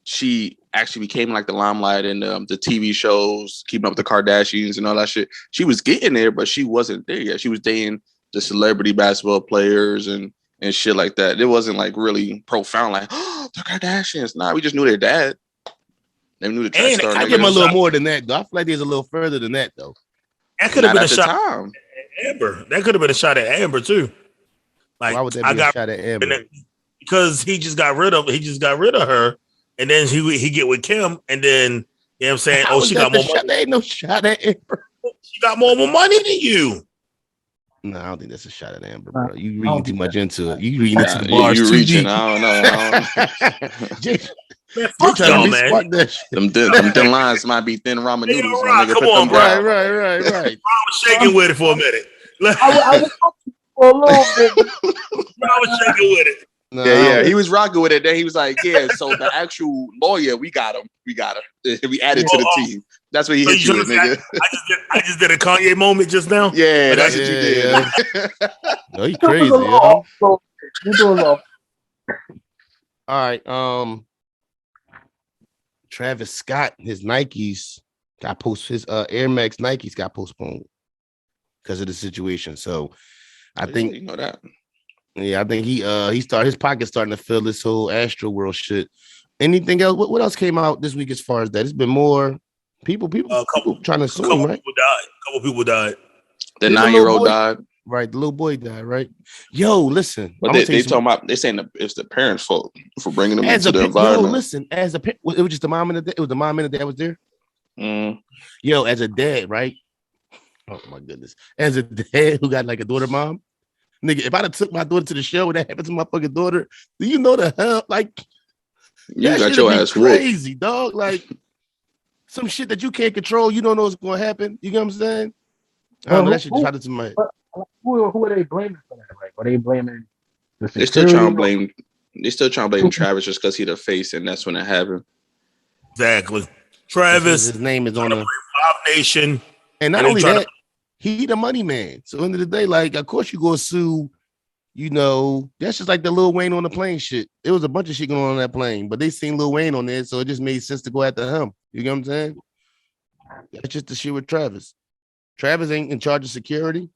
she actually became like the limelight in the TV shows, Keeping Up with the Kardashians and all that shit. She was getting there, but she wasn't there yet. She was dating the celebrity basketball players and shit like that. It wasn't like really profound, like, oh, the Kardashians. Nah, we just knew their dad. They knew the track star. I give them a little more than that, though. I feel like there's a little further than that, though. That could have been a shot at Amber. That could have been a shot at Amber, too. Like, why would that be a shot at Amber? Because he just got rid of her. And then he get with Kim, and then, you know what I'm saying? Oh, she got more money. There ain't no shot at Amber. She got more money than you. No, I don't think that's a shot at Amber, bro. You reading too much into it. You reading into the bars you too reaching. deep. I don't know. Man, them lines might be thin ramen noodles. Come on, bro. Right. I was shaking with it for a minute. I was for a little bit. I was shaking with it. No, yeah, he was rocking with it. Then he was like, "Yeah, so the actual lawyer, we got him. We added to the team. That's what he hit you with, nigga." I just did a Kanye moment just now. Yeah, that's what you did. No, you crazy, yo. You doing low. All right, Travis Scott, his Nikes got his Air Max Nikes got postponed because of the situation. So I think you know that. Yeah, I think his pocket's starting to fill this whole Astro World shit. Anything else? What else came out this week as far as that? It's been more people trying to sue him, right? Couple people died. The 9-year-old died. Right, the little boy died, right? Yo, listen. But they talking about, they saying it's the parents' fault for bringing them into the environment. Yo, listen, as a parent, it was just the mom and the dad. It was the mom and the dad was there. Yo, as a dad, right? Oh my goodness. As a dad who got like a daughter mom. Nigga, if I'd have took my daughter to the show and that happened to my fucking daughter, do you know the hell? Like, you got your ass crazy, dog. Like, some shit that you can't control, you don't know what's going to happen. You get what I'm saying? I don't know. That shit just happened to my head. Who are they blaming for that? Like, are they blaming the security? They still trying to blame Travis just because he the face, and that's when it happened. Exactly. Travis. His name is on the Rob Nation. And not only that, he the money man. So end of the day, like, of course you go sue, you know, that's just like the Lil Wayne on the plane shit. It was a bunch of shit going on that plane, but they seen Lil Wayne on there, so it just made sense to go after him. You get what I'm saying? That's just the shit with Travis. Travis ain't in charge of security.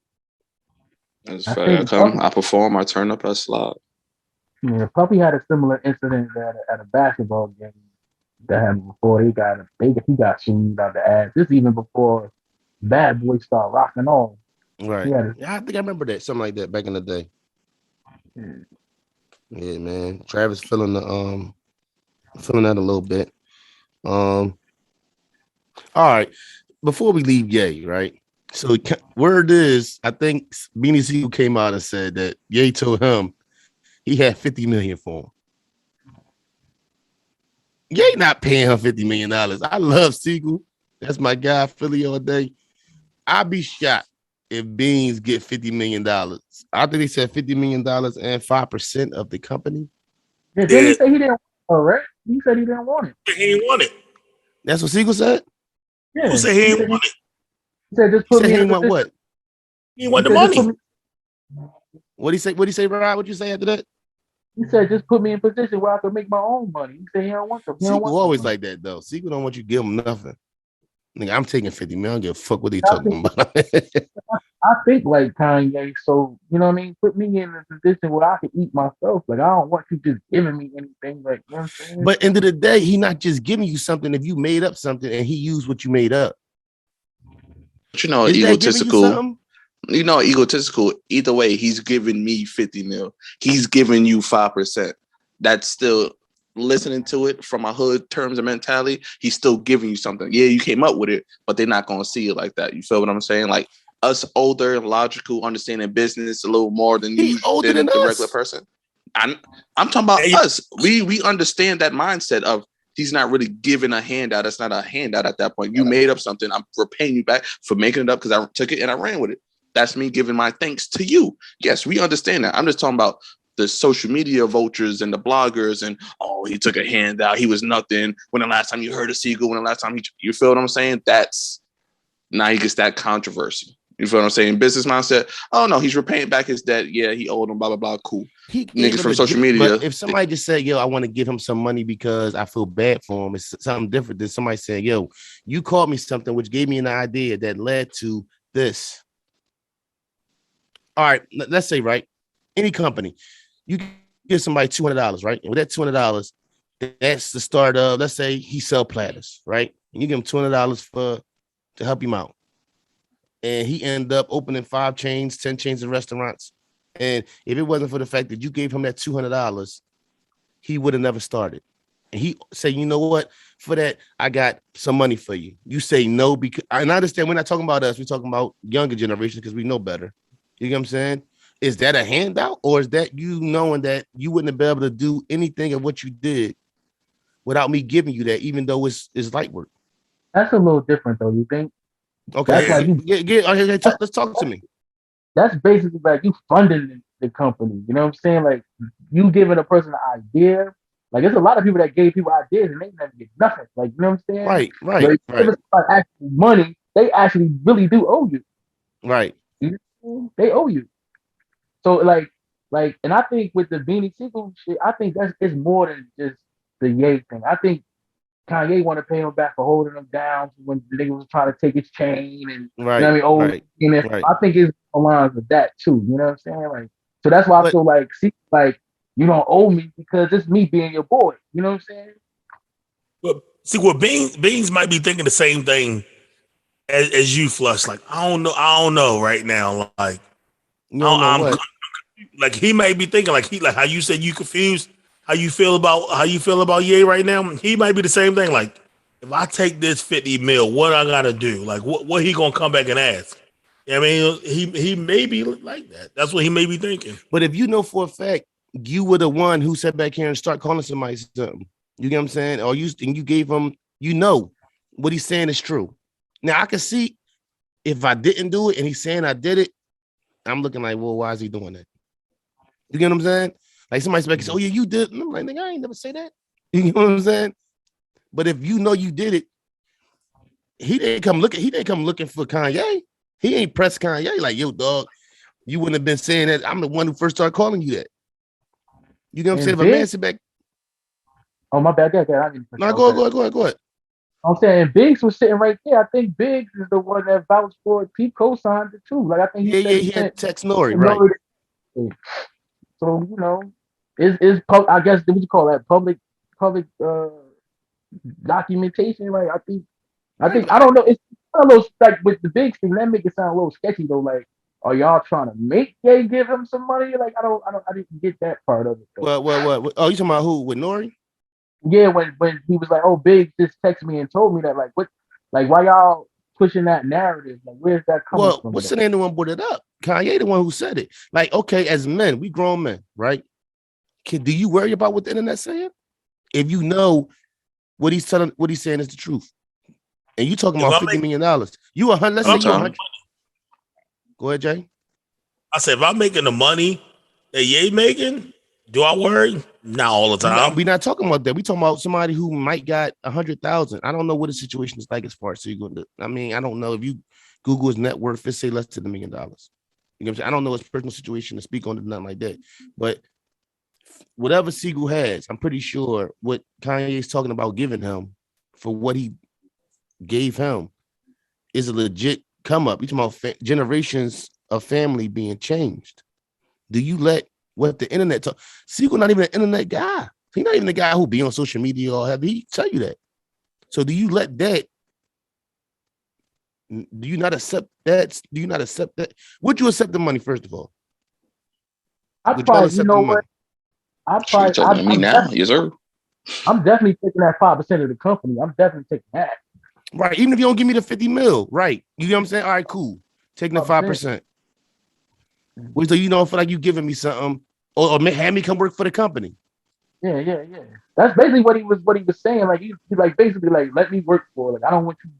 That's fact. I perform, I turn up, I slide. Yeah, Puppy had a similar incident at a basketball game that happened before. He got sued out the ass. This even before Bad Boy started rocking on. Right. Yeah, I think I remember that. Something like that back in the day. Yeah, man. Travis feeling that a little bit. All right. Before we leave Ye, right? So word is, I think Beanie Siegel came out and said that Ye told him he had $50 million for him. Ye not paying him $50 million. I love Siegel. That's my guy, Philly all day. I'd be shocked if Beans get $50 million. I think they said $50 million and 5% of the company. Yeah, didn't he say he didn't want it, right? He said he didn't want it. He didn't want it. That's what Siegel said? Yeah. Who said he didn't want it? He said just put me he in want what? He want the money. What'd he say, Rod? What'd you say after that? He said, just put me in position where I can make my own money. He said he don't want them. He don't Siegel want always them. like that though. Siegel don't want you to give him nothing. Nigga, I'm taking 50 million. I don't give a fuck what they I talking think, about. I think like Kanye. So you know what I mean. Put me in a position where I can eat myself. Like I don't want you just giving me anything. Like you know what I'm saying. But end of the day, he not just giving you something if you made up something and he used what you made up. But you know, Is that giving you egotistical. something? You know, egotistical. Either way, he's giving me 50 mil. He's giving you 5%. That's still listening to it from a hood terms of mentality. He's still giving you something. Yeah, you came up with it, but they're not gonna see it like that. You feel what I'm saying? Like us older, logical, understanding business a little more than He's older than the us. regular person. I'm talking about Hey, us. We understand that mindset of he's not really giving a handout. That's not a handout at that point. You made up something. I'm repaying you back for making it up because I took it and I ran with it. That's me giving my thanks to you. Yes, we understand that. I'm just talking about the social media vultures and the bloggers and, oh, he took a handout. He was nothing. When the last time you heard of Siegel? When the last time you feel what I'm saying? That's now he gets that controversy. You feel what I'm saying? Business mindset. Oh, no, he's repaying back his debt. Yeah, he owed him, blah, blah, blah. Cool. He Niggas from social gift, media. But if somebody just said, yo, I want to give him some money because I feel bad for him, it's something different than somebody saying, yo, you called me something which gave me an idea that led to this. All right, let's say, right, any company, you give somebody $200, right? And with that $200, that's the start of, let's say he sell platters, right? And you give him $200 to help him out. And he ended up opening 5 chains, 10 chains of restaurants. And if it wasn't for the fact that you gave him that $200, he would have never started. And he said, you know what? For that, I got some money for you. You say no, because I understand we're not talking about us. We're talking about younger generation because we know better. You know what I'm saying? Is that a handout, or is that you knowing that you wouldn't have been able to do anything of what you did without me giving you that, even though it's light work? That's a little different though. You think? Okay, That's like you. let's talk to me. That's basically like you funding the company. You know what I'm saying? Like you giving a person an idea. Like there's a lot of people that gave people ideas and they never get nothing. Like you know what I'm saying? Right. Like give actual money, they actually really do owe you. Right. You know? They owe you. So like, and I think with the Beanie Siegel shit, I think it's more than just the Ye thing. I think Kanye want to pay him back for holding him down when the nigga was trying to take his chain and you know what I mean. I think it's aligns with that too. You know what I'm saying? Like, so that's why I feel like, see, like you don't owe me because it's me being your boy. You know what I'm saying? Well, see, what Beans might be thinking the same thing as you, Flush. Like, I don't know right now. Like, you don't know what? Like he may be thinking like how you said you confused how you feel about Ye right now. He might be the same thing. Like, if I take this 50 mil, what I gotta do? Like, what he gonna come back and ask? I mean, he may be like that. That's what he may be thinking. But if you know for a fact you were the one who sat back here and start calling somebody something, you get what I'm saying? Or you gave him, you know, what he's saying is true. Now I can see if I didn't do it and he's saying I did it, I'm looking like, well, why is he doing that? You get what I'm saying? Like somebody's back and say, oh yeah, you did. And I'm like, nigga, I ain't never say that. You get what I'm saying? But if you know you did it, he didn't come looking for Kanye. He ain't pressed Kanye like, yo, dog, you wouldn't have been saying that. I'm the one who first started calling you that. You know what I'm saying? If a man sit back. Oh, my bad. No, go ahead. I'm saying Biggs was sitting right there. I think Biggs is the one that vouched for it. He co-signed it too. Like I think he had text Nori, right? So you know, I guess what you call that public documentation. Like I think I don't know. It's a little like with the Biggs thing that make it sound a little sketchy though. Like, are y'all trying to make Ye give him some money? Like I didn't get that part of it. Though. What? Oh, you talking about who with Nori? Yeah, when he was like, "Oh, Biggs just texted me and told me that." Like, what? Like, why y'all pushing that narrative? Like, where's that coming from? What's the name of the one brought it up? Kanye, the one who said it. Like, okay, as men, we grown men, right? Do you worry about what the internet's saying? If you know what he's saying is the truth, and you talking about $50 million, you 100. Let's say you 100. Go ahead, Jay. I said, if I'm making the money that Ye making, do I worry? Not all the time. We're not talking about that. We talking about somebody who might got 100,000. I don't know what the situation is like as far as so you're going to. I mean, I don't know if you Google his net worth, it's say less than $1 million. You know what I'm saying? I don't know his personal situation to speak on it, nothing like that. But whatever Siegel has, I'm pretty sure what Kanye's talking about giving him for what he gave him is a legit come up. You're talking about generations of family being changed. Do you let what the internet talk? Siegel not even an internet guy. He's not even the guy who be on social media or have he tell you that. So do you let that? Do you not accept that? Do you not accept that? Would you accept the money first of all? I probably, you know what? Sure, you're talking to me now, yes, sir. I'm definitely taking that 5% of the company. I'm definitely taking that. Right. Even if you don't give me the 50 mil, right? You know what I'm saying? All right, cool. Taking the 5%. So you don't feel like you giving me something, or have me come work for the company. Yeah. That's basically what he was saying. Like he like basically like let me work for it. Like I don't want you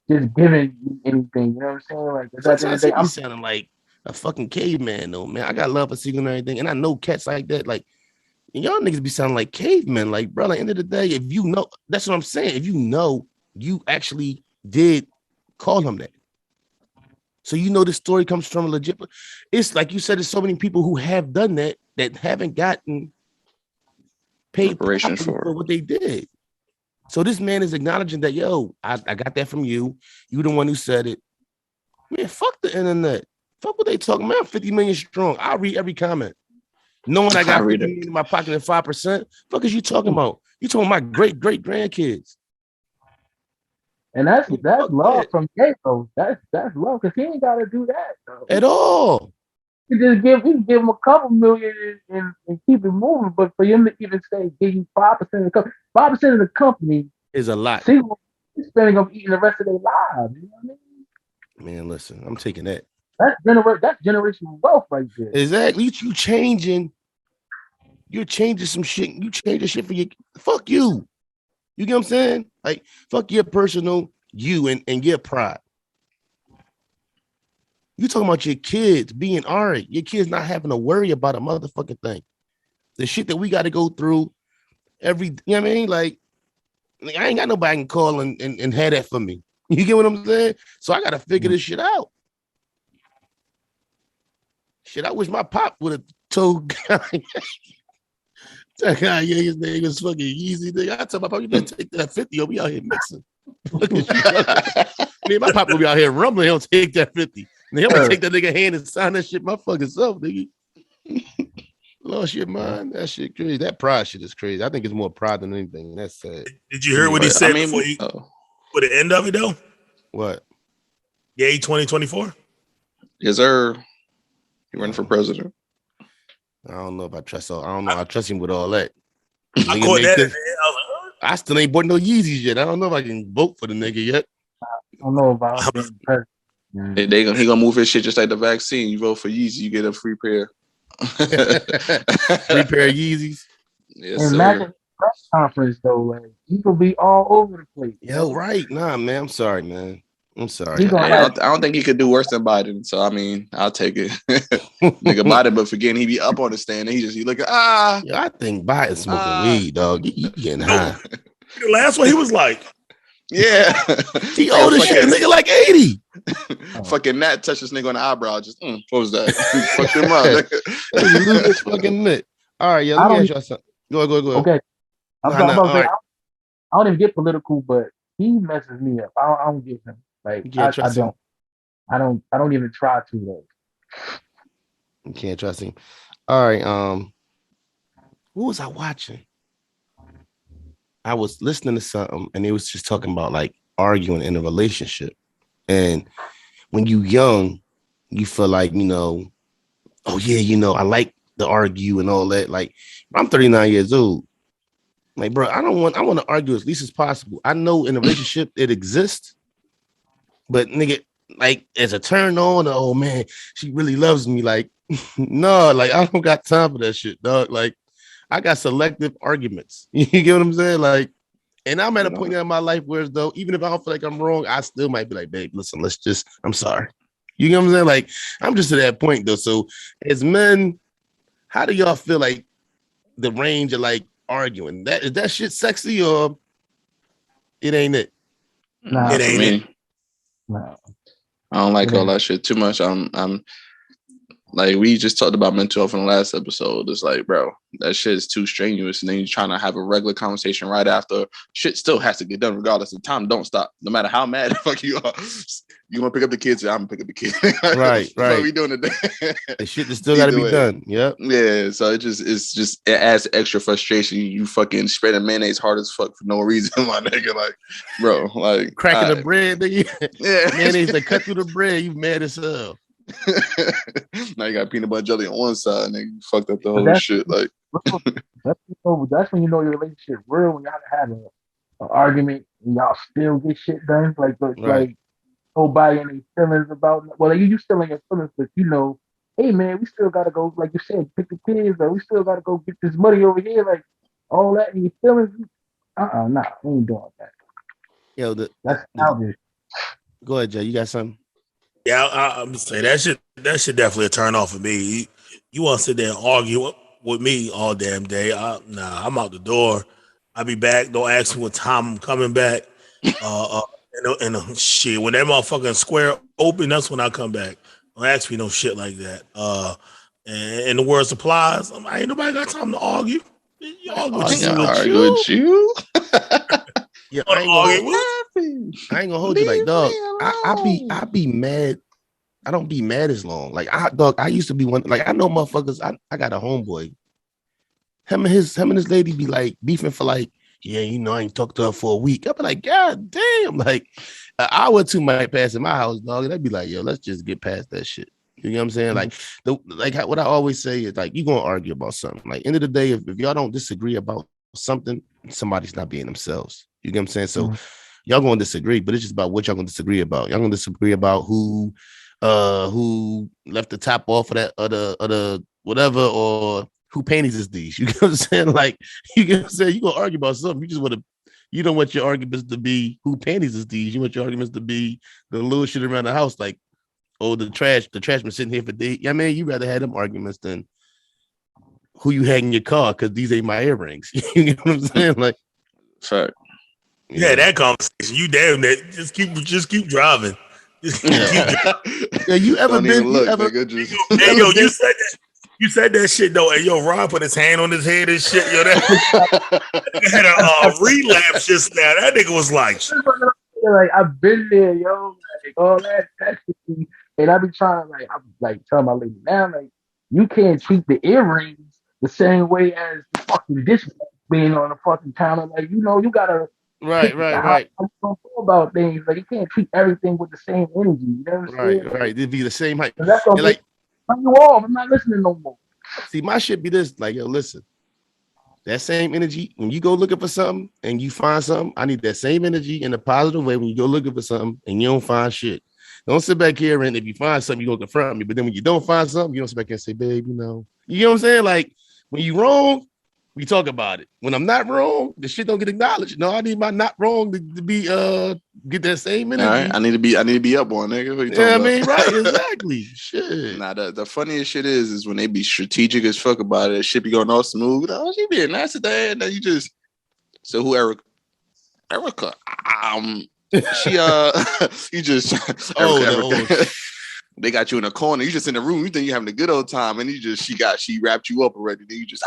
just giving me anything. You know what I'm saying? Like at the end of the day, I'm sounding like a fucking caveman though, man. I got love for Siegel and everything, and I know cats like that. Like y'all niggas be sounding like cavemen. Like, bro, at the end of the day, if you know, that's what I'm saying. If you know, you actually did call him that. So you know the story comes from a legit. It's like you said, there's so many people who have done that haven't gotten paid for what they did. So this man is acknowledging that, yo, I got that from you. You the one who said it. Man, fuck the internet. Fuck what they talking about. 50 million strong. I'll read every comment. Knowing I got 50 million in my pocket and 5%. Fuck is you talking about? You talking about my great grandkids. And that's love from Gato. That's love because he ain't gotta do that though. At all. He can give him a couple million and keep it moving. But for him to even say give you 5% of the company, 5% of the company is a lot. See, he's spending on eating the rest of their lives. You know what I mean? Man, listen, I'm taking that. That's generational wealth right there. Exactly. You're changing some shit. You changing shit for your fuck you. You get what I'm saying? Like, fuck your personal you and your pride. You talking about your kids being all right. Your kids not having to worry about a motherfucking thing. The shit that we got to go through every, you know what I mean? Like I ain't got nobody can call and have that for me. You get what I'm saying? So I got to figure this shit out. Shit, I wish my pop would have told Kanye. That guy, yeah, his name was fucking easy. I tell my pop, you better take that 50 or we out here mixing. Me and my pop will be out here rumbling. He'll take that 50. And he'll take that nigga hand and sign that shit my fucking self, nigga. Lost your mind. That shit crazy. That pride shit is crazy. I think it's more pride than anything. That's sad. Did you hear what he said before the end of it though? What? Yay 2024? Yes, sir. He running for president. I don't know if I trust. I don't know. I trust him with all that. I caught that. I still ain't bought no Yeezys yet. I don't know if I can vote for the nigga yet. I don't know about president. He gonna move his shit just like the vaccine. You vote for Yeezy, you get a free pair. Free pair of Yeezys. Yes, and imagine press conference though, like people be all over the place. Yo, right? Nah, man. I'm sorry, man. I'm sorry. I don't think he could do worse than Biden. So I mean, I'll take it. Nigga Biden, but forgetting he be up on the stand and he look at Yo, I think Biden's smoking weed, dog. You getting high. The last one he was like, yeah. He old as shit. Nigga like 80. Fucking Nat touched this nigga on the eyebrow. Just what was that? Fuck him up. You lose this fucking nut. All right, yeah. Let me ask y'all something. Go ahead. Okay. I don't even get political, but he messes me up. I don't get him. Like I don't even try to though. You can't trust him. All right. What was I watching? I was listening to something and it was just talking about like arguing in a relationship. And when you young, you feel like, oh yeah, I like to argue and all that. Like I'm 39 years old. Like, bro, I want to argue as least as possible. I know in a relationship it exists, but nigga, like as a turn on, oh man, she really loves me. Like, no, like I don't got time for that shit, dog. Like, I got selective arguments. You get what I'm saying? Like, and I'm at a point in my life where though, even if I don't feel like I'm wrong, I still might be like, babe, listen, I'm sorry. You get what I'm saying? Like, I'm just to that point though. So as men, how do y'all feel like the range of like arguing? Is that shit sexy or it ain't it? Nah, it ain't it. No. I don't like all that shit too much. I'm Like we just talked about mental health in the last episode. It's like, bro, that shit is too strenuous. And then you're trying to have a regular conversation right after. Shit still has to get done regardless. The time don't stop. No matter how mad the fuck you are. You want to pick up the kids? I'm gonna pick up the kids. Right. What are we doing today? The shit that still got to be done. Yep. Yeah. So it adds extra frustration. You fucking spreading mayonnaise hard as fuck for no reason, my nigga. Like, bro, like cracking the bread, nigga. Yeah. Mayonnaise that cut through the bread. You mad as hell. Now you got peanut butter jelly on one side, nigga. You fucked up the whole shit. Like that's when you know your relationship real. When y'all have an argument and y'all still get shit done. Like nobody in their feelings about. Well, you still in your feelings, but you know, hey man, we still gotta go. Like you said, pick the kids, or we still gotta go get this money over here. Like all that in your feelings. Nah, we ain't doing that. Yo, that's childish. Go ahead, Jay. You got something? Yeah, I'm saying that should definitely a turn off for me. You want to sit there and argue with me all damn day? Nah, I'm out the door. I'll be back. Don't ask me what time I'm coming back. And shit, when that motherfucking square open, that's when I come back. Don't ask me no shit like that. And the word supplies, ain't nobody got time to argue. You argue with you. Yeah, I ain't gonna hold you like, dog. I be mad. I don't be mad as long. Like I used to be one. Like I know motherfuckers. I got a homeboy. Him and his lady be like beefing for like, yeah, you know, I ain't talked to her for a week. I be like, God damn, like an hour or two might pass in my house, dog. And I'd be like, yo, let's just get past that shit. You know what I'm saying? Like what I always say is like, you gonna argue about something. Like end of the day, if y'all don't disagree about something, somebody's not being themselves. You get what I'm saying? So y'all gonna disagree, but it's just about what y'all gonna disagree about. Y'all gonna disagree about who left the top off of that other whatever, or who panties is these. You get what I'm saying? Like you get what I'm saying? You gonna argue about something. You don't want your arguments to be who panties is these. You want your arguments to be the little shit around the house, like, oh, the trash been sitting here for days. Yeah, man, you rather have them arguments than who you had in your car because these ain't my earrings. You get what I'm saying? Like, fact. Yeah, that conversation. You damn that. Just keep driving. Yeah, you ever Don't been? Even look, you ever, nigga, just... Hey, yo, you said that shit though. Hey, yo, Ron put his hand on his head and shit. Yo, that nigga had a relapse just now. That nigga was like I've been there, yo. Like all that shit. And I be trying, like, I'm like telling my lady now, like, you can't treat the earrings the same way as the fucking dish being on the fucking counter. Like, you know, you gotta right. How you don't feel about things. Like, you can't treat everything with the same energy. You know what I'm saying? Right. It'd be the same height. That's gonna like turn you off. I'm not listening no more. See, my shit be this, like, yo, listen. That same energy, when you go looking for something and you find something, I need that same energy in a positive way when you go looking for something and you don't find shit. Don't sit back here and if you find something, you go confront me. But then when you don't find something, you don't sit back here and say, babe, you know what I'm saying? Like, when you wrong, we talk about it. When I'm not wrong, the shit don't get acknowledged. No, I need my not wrong to be get that same energy. All right, I need to be up on, nigga. What you yeah, I about? mean, right, exactly. Shit. Nah, the funniest shit is when they be strategic as fuck about it. Shit be going all smooth. Oh, she being nice today, and then you just who Erica? She you just Erica. They got you in a corner. You just in the room. You think you're having a good old time, and she wrapped you up already. Then you just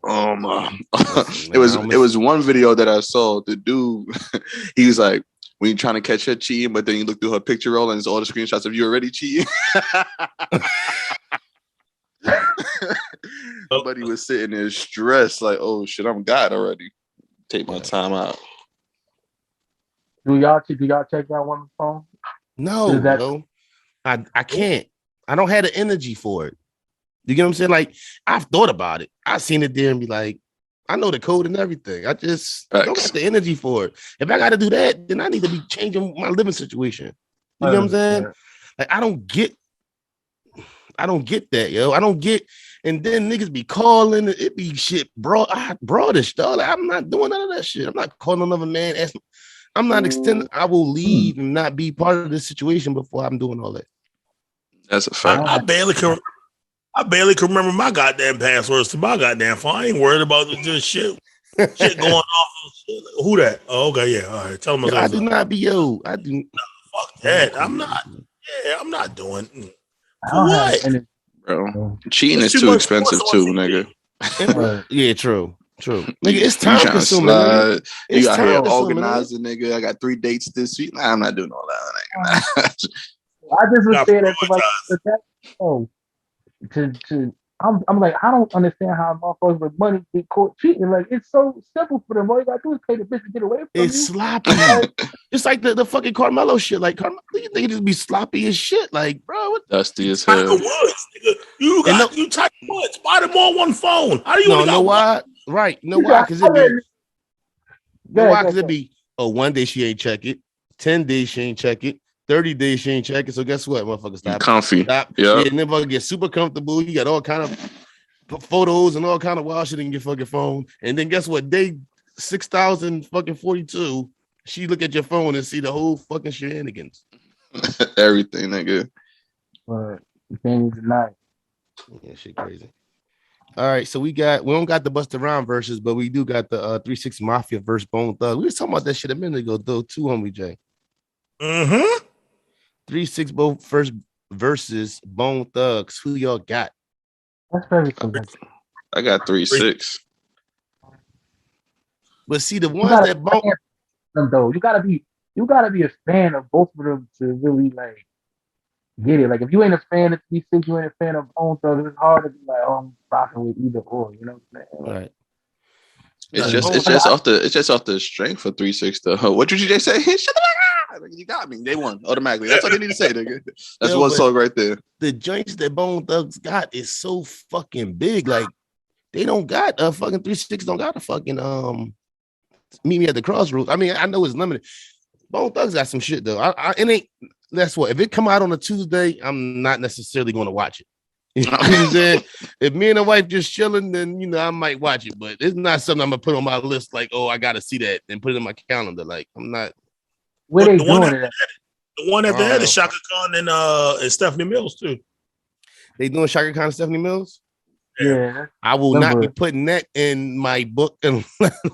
it was one video that I saw. The dude, he was like, when you're trying to catch her cheating, but then you look through her picture roll and it's all the screenshots of you already cheating. But he was sitting there stressed, like, oh shit, I'm God already. Take my time out. Do y'all check that one phone? No, I can't. I don't have the energy for it. You get what I'm saying? Like, I've thought about it. I've seen it there and be like, I know the code and everything. I just don't got the energy for it. If I got to do that, then I need to be changing my living situation. You know what I'm saying? Like, I don't get that, yo. I don't get, and then niggas be calling, it be shit broadish, dog. Like, I'm not doing none of that shit. I'm not calling another man. I'm not extending. I will leave and not be part of this situation before I'm doing all that. That's a fact. I barely can remember my goddamn passwords to my goddamn phone. I ain't worried about this shit going off. Who that? Oh, okay, yeah. All right, tell them. I do not be yo. I do. Fuck that. I'm not. Yeah, I'm not doing. I For don't what? have any. Bro, cheating It's is too too much expensive force too, on nigga. Yeah, true. Nigga, You, it's you time trying to consuming, nigga. slide? It's You out here time consuming, nigga. organizing, nigga. I got 3 dates this week. Nah, I'm not doing all that, nigga. I just was Got saying that to myself. prioritized. That, oh, I'm like, I don't understand how motherfuckers with money get caught cheating. Like, it's so simple for them. All you gotta do is pay the bitch to get away from It's you. sloppy. It's like the fucking Carmelo shit. Like, Carmelo, you think it just be sloppy as shit? Like, bro, what? Dusty as Tiger hell. Woods, nigga. You Tiger Woods. Buy them all one phone. How do you No, only got know one? why? Right. Know why? Because it be, because it be, oh, 1 day she ain't check it, 10 days she ain't check it, 30 days she ain't check it. So guess what, motherfucker? You Stop. comfy. Yeah, and then fucking get super comfortable. You got all kind of photos and all kind of wild shit in your fucking phone. And then guess what? Day 6,000 fucking 42, she look at your phone and see the whole fucking shenanigans. Everything, nigga. But you can't deny it. Yeah, shit crazy. All right, so we don't got the Busta Rhymes verses, but we do got the 3-6 Mafia versus Bone Thug. We was talking about that shit a minute ago, though, too, homie Jay. 3-6 both first versus Bone Thugs. Who y'all got? That's very simple. I got 3-6. But see, the ones that Bone, Them though, you gotta be a fan of both of them to really like get it. Like if you ain't a fan of T6, you ain't a fan of Bone Thugs, it's hard to be like, oh, I'm rocking with either or. You know what I'm saying? all right. It's just off the strength for 3-6 though. What did you just say? Shut the fuck up! You got me. They won automatically. That's all they need to say, nigga. That's one song right there. The joints that Bone Thugs got is so fucking big. Like they don't got a fucking 3-6. Don't got a fucking Meet Me at the Crossroads. I mean, I know it's limited. Bone Thugs got some shit though. It ain't. That's what. If it come out on a Tuesday, I'm not necessarily going to watch it. You know what I'm saying? If me and the wife just chilling, then I might watch it. But it's not something I'm gonna put on my list. Like, oh, I got to see that and put it in my calendar. Like, I'm not. Where they doing it? The one after that is Shaka Khan and Stephanie Mills too. They doing Shaka Khan and Stephanie Mills? Yeah. I will not be putting that in my book. And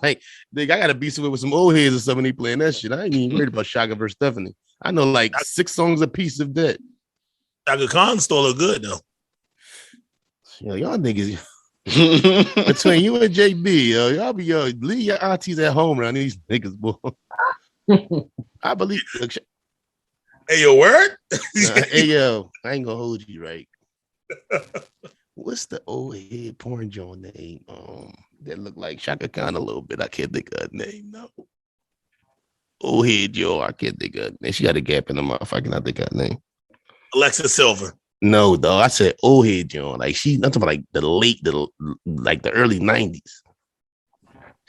like, I gotta be somewhere with some old heads or something. They playing that shit. I ain't even worried about Shaka versus Stephanie. I know like 6 songs a piece of that. Shaka Khan still look good though. Y'all niggas between you and JB, y'all be leave your aunties at home around these niggas, boy. I believe. Hey, your word? Hey, yo, I ain't gonna hold you right. What's the old head porn joint name? That look like Shaka Khan a little bit. I can't think of her name. No. Old head, I can't think of her name. She got a gap in the mouth. I cannot think of her name. Alexa Silver. No, though. I said old head, John. Like I'm talking about like the early 90s.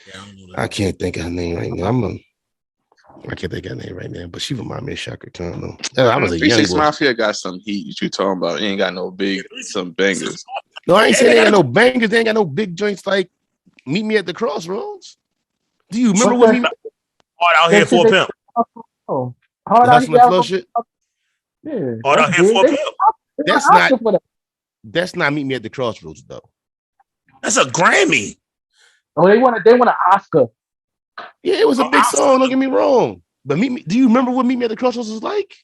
Yeah, I can't think of her name right now. I can't think of her name right now, but she remind me of Shaka Khan though. I was a young boy. Mafia got some heat. You talking about? He ain't got no some bangers. No, I ain't saying they ain't got no bangers. They ain't got no big joints like Meet Me at the Crossroads. Do you remember what Hard Out Here for a Pimp? Oh, Hard Out Here flow shit. Yeah, Hard Out Here for a Pimp. That's not Meet Me at the Crossroads though. That's a Grammy. Oh, they want an Oscar. Yeah, it was a big song. Don't get me wrong. But do you remember what Meet Me at the Crossroads was like?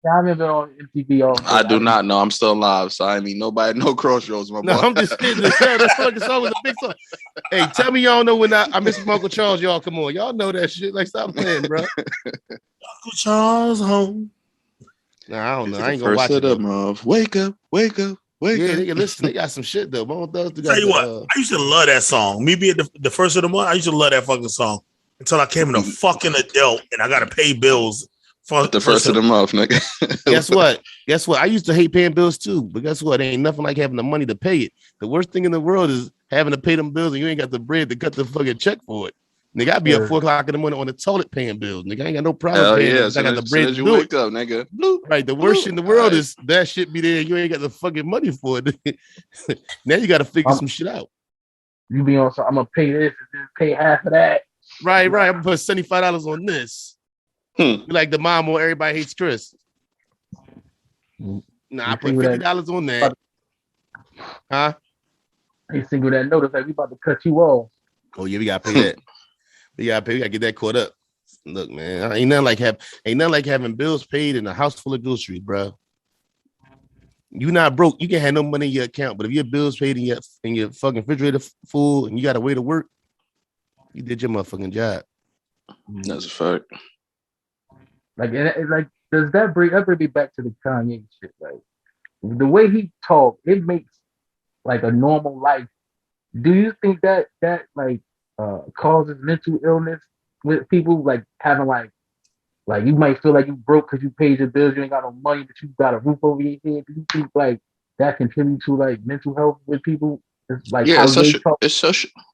Yeah, I remember on MTV. I do not know. I'm still alive, so I mean nobody know Crossroads. My boy. No, I'm just kidding. That fucking song was a big song. Hey, tell me y'all know when I miss my Uncle Charles. Y'all come on, y'all know that shit. Like stop playing, bro. Uncle Charles home. Nah, I don't know. I ain't gonna watch it. Wake up, wake up. Yeah, they can listen. They got some shit though. Tell you what, I used to love that song. Me being the first of the month, I used to love that fucking song until I came in a fucking adult and I got to pay bills for the first of the month, nigga. Guess what? I used to hate paying bills too, but guess what? Ain't nothing like having the money to pay it. The worst thing in the world is having to pay them bills and you ain't got the bread to cut the fucking check for it. Nigga, I be up 4 o'clock in the morning on the toilet paying bills. Nigga, I ain't got no problem paying bills. I got the bread to do wake up, nigga. Bloop, right. The worst shit in the world is that shit be there. You ain't got the fucking money for it. Now you got to figure some shit out. You be on, so I'm gonna pay this and then pay half of that. Right. I'm gonna put $75 on this. Like the mom on Everybody Hates Chris. Nah, I put $50 on that. Huh? They single that notice like we about to cut you off. Oh yeah, we gotta pay that. We gotta get that caught up. Look, man, ain't nothing like having bills paid in a house full of groceries, bro. You not broke. You can have no money in your account, but if your bills paid and your fucking refrigerator full and you got a way to work, you did your motherfucking job. That's a fact. Like, like, does that bring me back to the Kanye shit? Like, the way he talked, it makes like a normal life. Do you think that like causes mental illness with people, like having like you might feel like you broke because you paid your bills, you ain't got no money, but you got a roof over your head? Do you think like that contributes to like mental health with people? It's like Yeah, how it's they social. talk.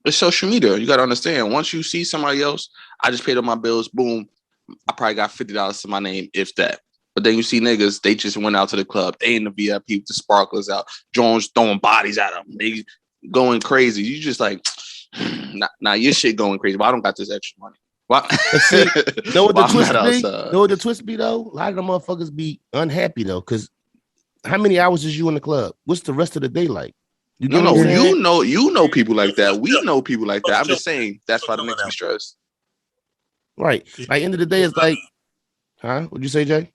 It's social media. You got to understand. Once you see somebody else, I just paid all my bills. Boom, I probably got $50 to my name, if that. But then you see niggas, they just went out to the club. They in the VIP with the sparklers out. Jones throwing bodies at them. They going crazy. You just like, nah, your shit going crazy. But I don't got this extra money. Why? See, know what the twist be? Outside. Know what the twist be though? A lot of them motherfuckers be unhappy though, because how many hours is you in the club? What's the rest of the day like? You No, what I'm saying? you know people like that. We know people like that. I'm just saying that's why the niggas be stressed. Right. Like end of the day, it's like, huh? What'd you say, Jay?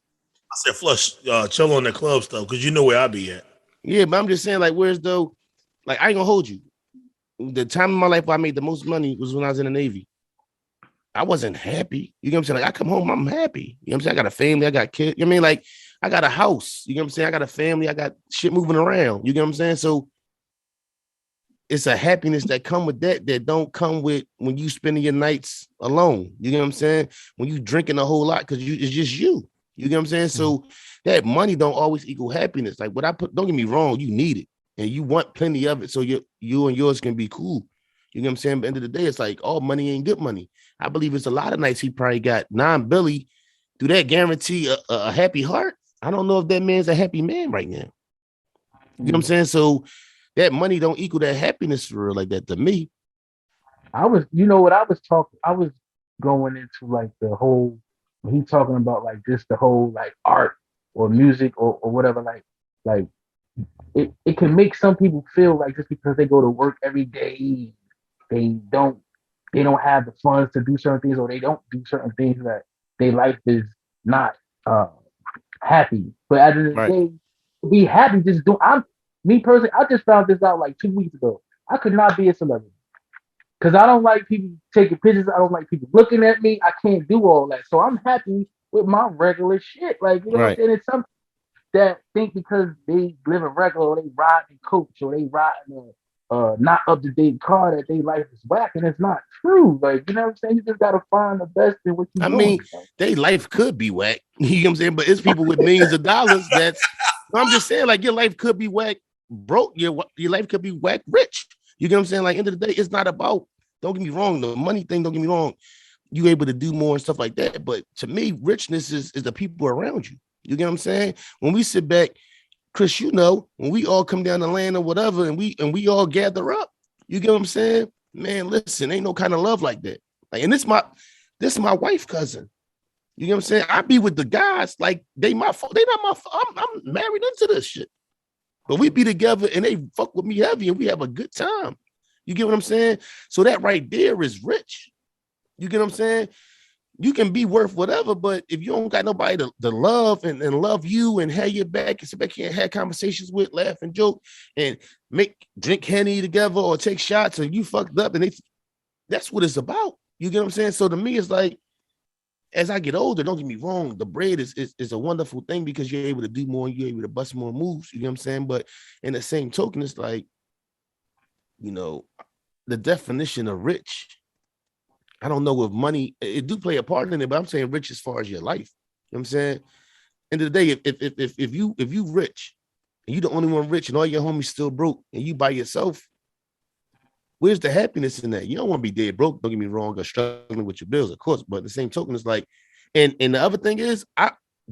I said flush, chill on the club stuff because you know where I be at. Yeah, but I'm just saying, like, where's though? Like, I ain't gonna hold you. The time in my life where I made the most money was when I was in the Navy. I wasn't happy. You know what I'm saying? Like, I come home, I'm happy. You know what I'm saying? I got a family, I got kids. You know what I mean? Like, I got a house. You know what I'm saying? I got a family, I got shit moving around. You know what I'm saying? So it's a happiness that come with that don't come with when you spending your nights alone. You know what I'm saying? When you drinking a whole lot because it's just you. You know what I'm saying? So that money don't always equal happiness. Like what I put, don't get me wrong, you need it and you want plenty of it so you and yours can be cool. You know what I'm saying? But at the end of the day, it's like all money ain't good money. I believe it's a lot of nights he probably got non-Billy. Do that guarantee a happy heart? I don't know if that man's a happy man right now. You know what I'm saying? So that money don't equal that happiness for real like that to me. I was going into like the whole, he talking about like just the whole like art or music or whatever, like it can make some people feel like just because they go to work every day, they don't have the funds to do certain things, or they don't do certain things, that their life is not happy. But at the end of the Right. day, be happy just do. Me personally, I just found this out like 2 weeks ago. I could not be a celebrity because I don't like people taking pictures. I don't like people looking at me. I can't do all that. So I'm happy with my regular shit. Like, you know what I'm saying? It's some that think because they live in regular, or they ride in coach, or they ride in a not up to date car, that their life is whack, and it's not true. Like, you know what I'm saying? You just gotta find the best in what you're doing. I mean, their life could be whack. You know what I'm saying? But it's people with millions of dollars that's. I'm just saying, like, your life could be whack broke. Your life could be whack rich. You get what I'm saying? Like, end of the day, it's not about. Don't get me wrong, the money thing. Don't get me wrong. You able to do more and stuff like that. But to me, richness is the people around you. You get what I'm saying? When we sit back, Chris, you know, when we all come down the land or whatever, and we all gather up, you get what I'm saying? Man, listen, ain't no kind of love like that. Like, and this my wife cousin. You know what I'm saying? I be with the guys like they not my fault. I'm married into this shit. But we be together and they fuck with me heavy and we have a good time. You get what I'm saying? So that right there is rich. You get what I'm saying? You can be worth whatever, but if you don't got nobody to love and love you and have your back and sit back here and have conversations with, laugh and joke and drink Henny together or take shots and you fucked up, and that's what it's about. You get what I'm saying? So to me, it's like, as I get older, don't get me wrong, the bread is a wonderful thing because you're able to do more and you're able to bust more moves. You know what I'm saying? But in the same token, it's like, you know, the definition of rich, I don't know if money, it do play a part in it, but I'm saying rich as far as your life. You know what I'm saying? End of the day, if you rich and you the only one rich and all your homies still broke and you by yourself, where's the happiness in that? You don't want to be dead broke, don't get me wrong, or struggling with your bills, of course. But at the same token, it's like, and the other thing is,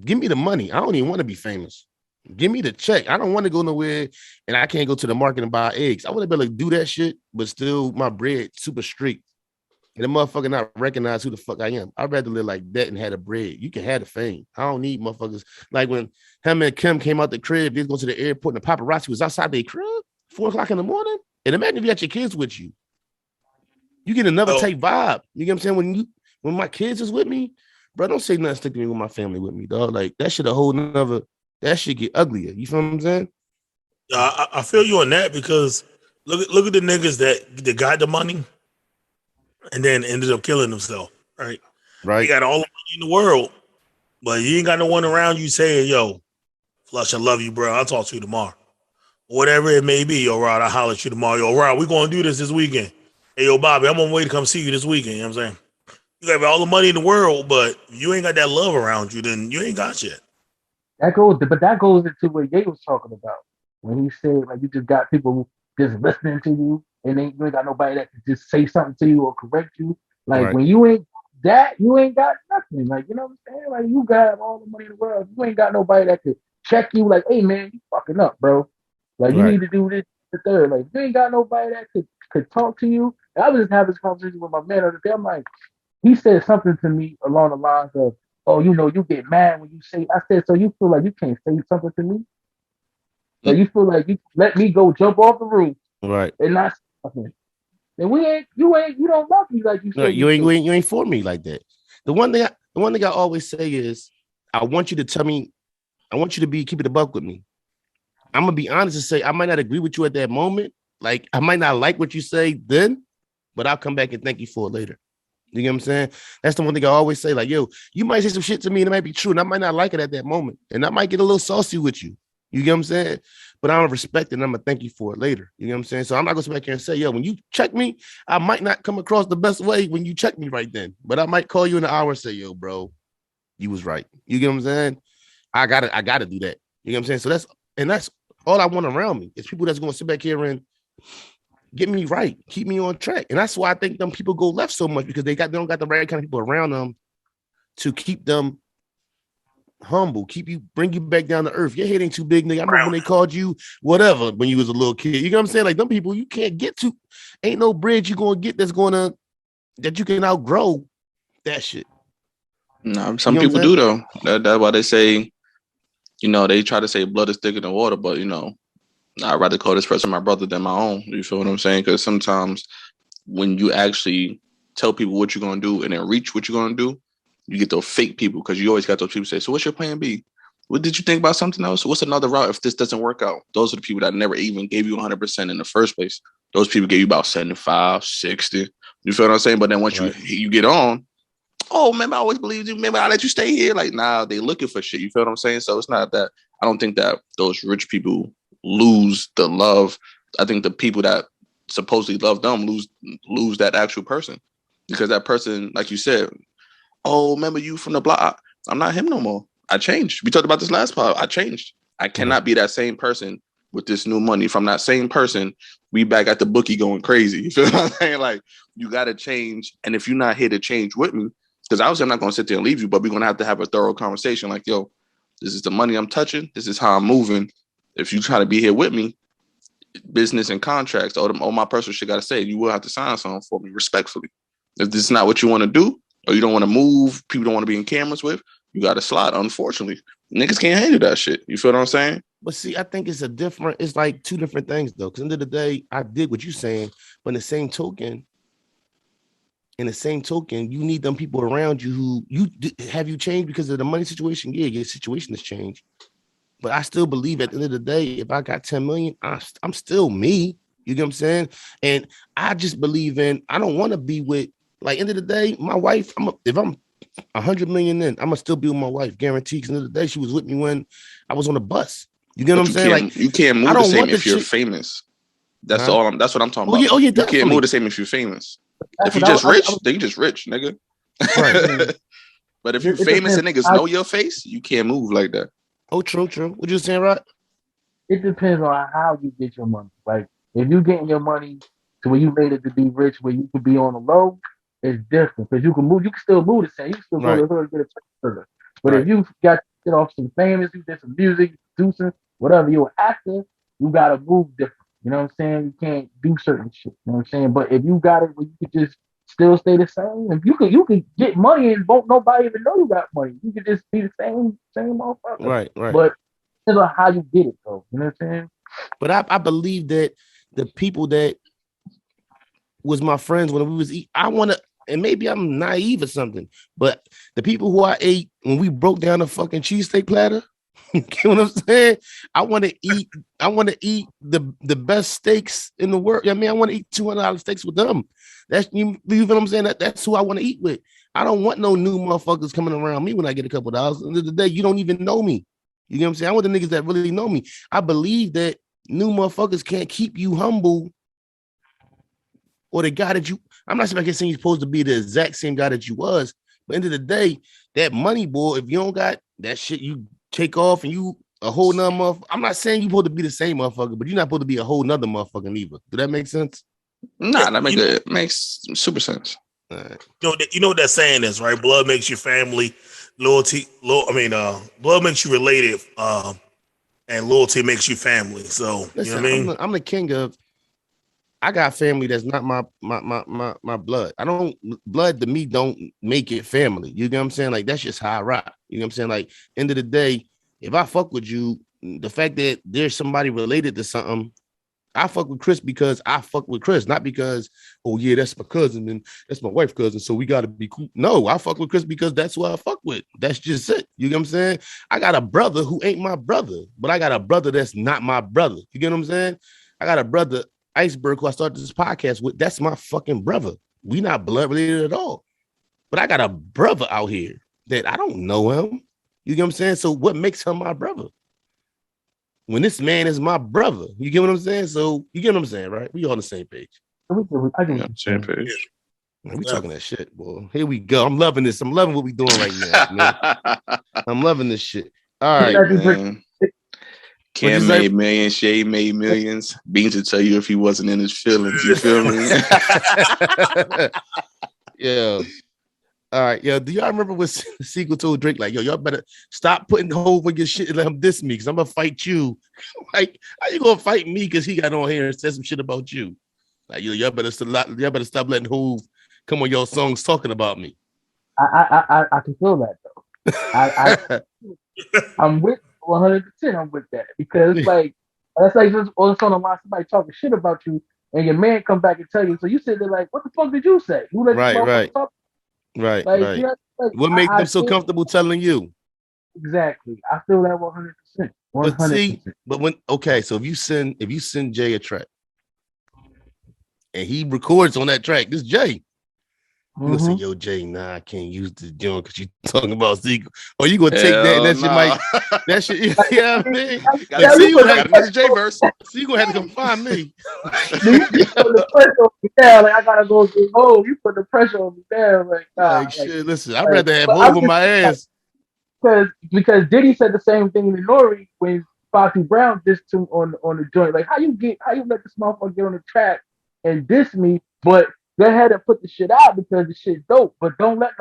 give me the money. I don't even want to be famous. Give me the check. I don't want to go nowhere and I can't go to the market and buy eggs. I want to be able to do that shit, but still my bread super street. And the motherfucker not recognize who the fuck I am. I'd rather live like that and have the bread. You can have the fame. I don't need motherfuckers. Like when him and Kim came out the crib, they was going to the airport and the paparazzi was outside their crib, 4 o'clock in the morning. And imagine if you had your kids with you. You get another type vibe. You get what I'm saying? When my kids is with me, bro, don't say nothing stick to me with my family with me, dog. Like that shit a whole nother, that shit get uglier. You feel what I'm saying? I feel you on that because look at the niggas that got the money and then ended up killing themselves. Right? You got all the money in the world, but you ain't got no one around you saying, "Yo, Flush, I love you, bro. I'll talk to you tomorrow." Whatever it may be, yo, Rod, I'll holler at you tomorrow. Yo, Rod, we're going to do this weekend. Hey, yo, Bobby, I'm on my way to come see you this weekend. You know what I'm saying? You got all the money in the world, but you ain't got that love around you, then you ain't got shit. That goes into what Ye was talking about when he said like you just got people just listening to you, and then you ain't got nobody that can just say something to you or correct you. Like when you ain't that, you ain't got nothing. Like you know what I'm saying? Like you got all the money in the world, you ain't got nobody that could check you. Like, hey man, you fucking up, bro. Like you need to do this, the third. Like you ain't got nobody that could talk to you. And I was just having this conversation with my man the other day. I'm like, he said something to me along the lines of, "Oh, you know, you get mad when you say." I said, "So you feel like you can't say something to me? So you feel like you let me go jump off the roof, and not say something? Then you don't love me like you said. You ain't for me like that." The one thing I always say is, I want you to tell me, I want you to keep it a buck with me. I'm gonna be honest and say I might not agree with you at that moment. Like I might not like what you say then, but I'll come back and thank you for it later. You get what I'm saying? That's the one thing I always say. Like, yo, you might say some shit to me and it might be true, and I might not like it at that moment, and I might get a little saucy with you. You get what I'm saying? But I'm gonna respect it and I'm gonna thank you for it later. You know what I'm saying? So I'm not gonna sit back here and say, yo, when you check me, I might not come across the best way when you check me right then, but I might call you in an hour and say, yo, bro, you was right. You get what I'm saying? I gotta do that. You get what I'm saying? So that's all I want around me. It's people that's gonna sit back here and get me right, keep me on track. And that's why I think them people go left so much, because they don't got the right kind of people around them to keep them humble, bring you back down to earth. Your head ain't too big, nigga. I remember when they called you whatever when you was a little kid. You know what I'm saying? Like them people you can't get to, ain't no bridge you gonna get that you can outgrow that shit. No, some people do though. That's why they say, you know, they try to say blood is thicker than water, but you know, I'd rather call this person my brother than my own. You feel what I'm saying? Because sometimes when you actually tell people what you're going to do and then reach what you're going to do, you get those fake people, because you always got those people say, so what's your plan B? What did you think about something else? What's another route if this doesn't work out? Those are the people that never even gave you 100% in the first place. Those people gave you about 75, 60. You feel what I'm saying? But then once you get on, oh, remember, I always believed you. Remember, I let you stay here. Like, nah, they looking for shit. You feel what I'm saying? So it's not that. I don't think that those rich people lose the love. I think the people that supposedly love them lose that actual person, because that person, like you said, oh, remember you from the block? I'm not him no more. I changed. We talked about this last part. I changed. I cannot be that same person with this new money. If I'm that same person, we back at the bookie going crazy. You feel what I'm saying? Like, you got to change. And if you're not here to change with me, because obviously I'm not going to sit there and leave you, but we're going to have a thorough conversation. Like, yo, this is the money I'm touching. This is how I'm moving. If you try to be here with me, business and contracts, all my personal shit got to say, you will have to sign something for me respectfully. If this is not what you want to do, or you don't want to move, people don't want to be in cameras with, you got to slide. Unfortunately, niggas can't handle that shit. You feel what I'm saying? But see, I think it's like two different things though. Because at the end of the day, I dig what you're saying, but in the same token, you need them people around you who have you changed because of the money situation. Yeah, your situation has changed. But I still believe at the end of the day, if I got 10 million, I'm still me. You get what I'm saying? And I just believe I don't want to be with, like, end of the day, my wife, if I'm 100 million in, I'm going to still be with my wife, guaranteed. Because end of the day, she was with me when I was on the bus. You get what I'm saying? Like, you can't move the same if you're famous. That's what I'm talking about. Oh, yeah, you can't move the same if you're famous. If you're just rich, then you just rich, nigga. Right. But if you're famous and niggas know your face, you can't move like that. Oh, true. What you saying, right? It depends on how you get your money. Like, if you getting your money to where you made it to be rich, where you could be on the low, it's different. Because you can still move the same. You can still go to the hood and get a burger. But if you got to get off some famous, you did some music, producing, whatever, you're an actor, you got to move different. You know what I'm saying? You can't do certain shit. You know what I'm saying? But if you got it where you could just still stay the same, if you could get money and won't nobody even know you got money. You could just be the same motherfucker. Right. But depends on how you get it, though. You know what I'm saying? But I believe that the people that was my friends when we was eating, I want to, and maybe I'm naive or something, but the people who I ate when we broke down a fucking cheesesteak platter, You get what I'm saying? I want to eat the best steaks in the world. I mean, I want to eat $200 steaks with them. That's you know what I'm saying? That's who I want to eat with. I don't want no new motherfuckers coming around me when I get a couple dollars. At the end of the day, you don't even know me. You know what I'm saying? I want the niggas that really know me. I believe that new motherfuckers can't keep you humble, or the guy that you. I'm not saying you're supposed to be the exact same guy that you was, but at the end of the day, that money, boy, if you don't got that shit, you take off and you a whole nother motherfucker. I'm not saying you're supposed to be the same motherfucker, but you're not supposed to be a whole nother motherfucker either. Do that make sense? Nah, that makes super sense. Right. You know what that saying is, right? Blood makes you family, blood makes you related, and loyalty makes you family. So Listen, you know what I mean? I'm the king of. I got family that's not my blood. I don't blood to me don't make it family. You know what I'm saying? Like that's just how I rock. You know what I'm saying? Like end of the day, if I fuck with you, the fact that there's somebody related to something, I fuck with Chris because I fuck with Chris, not because oh yeah, that's my cousin and that's my wife's cousin, so we gotta be cool. No, I fuck with Chris because that's who I fuck with. That's just it. You know what I'm saying? I got a brother who ain't my brother, but I got a brother that's not my brother. You get what I'm saying? I got a brother. Iceberg, who I started this podcast with, that's my fucking brother. We not blood related at all. But I got a brother out here that I don't know him. You get what I'm saying? So what makes him my brother? When this man is my brother, you get what I'm saying? So you get what I'm saying, right? We all on the same page. Same page. Man, we talking that shit, boy. Here we go. I'm loving this. I'm loving what we doing right now, man. I'm loving this shit. All right, man. Cam made millions, Shay made millions. Beans would tell you if he wasn't in his feelings. You feel me? Yeah. All right. Yeah. Do y'all remember what Siegel told Drake? Like, yo, y'all better stop putting hold for your shit and let him diss me because I'm gonna fight you. Like, how you gonna fight me because he got on here and said some shit about you? Like, y'all better stop letting Hov come on your songs talking about me. I can feel that though. I'm with 100%. I'm with that because like that's like just on the line somebody talking shit about you and your man come back and tell you. So you sit there like, what the fuck did you say? You let right. Talk? Right. Like, right. You know, like, what makes them so comfortable telling you? Exactly. I feel that 100%. 100%. But when so if you send Jay a track and he records on that track, this Jay. You gonna say, yo, Jay, nah, I can't use the joint because you talking about Siegel. Or you gonna take that and that shit you know what I mean? Like, Siegel had to Jay verse. Siegel had to come find me. You put the pressure on me down. Like, I gotta go get home. You put the pressure on me down. Like, nah, like shit, listen, I'd rather have Hov on my ass. Because Diddy said the same thing to Nori when Foxy Brown dissed him on the joint. Like, how you let this motherfucker get on the track and diss me, but go ahead and put the shit out because the shit dope, but don't let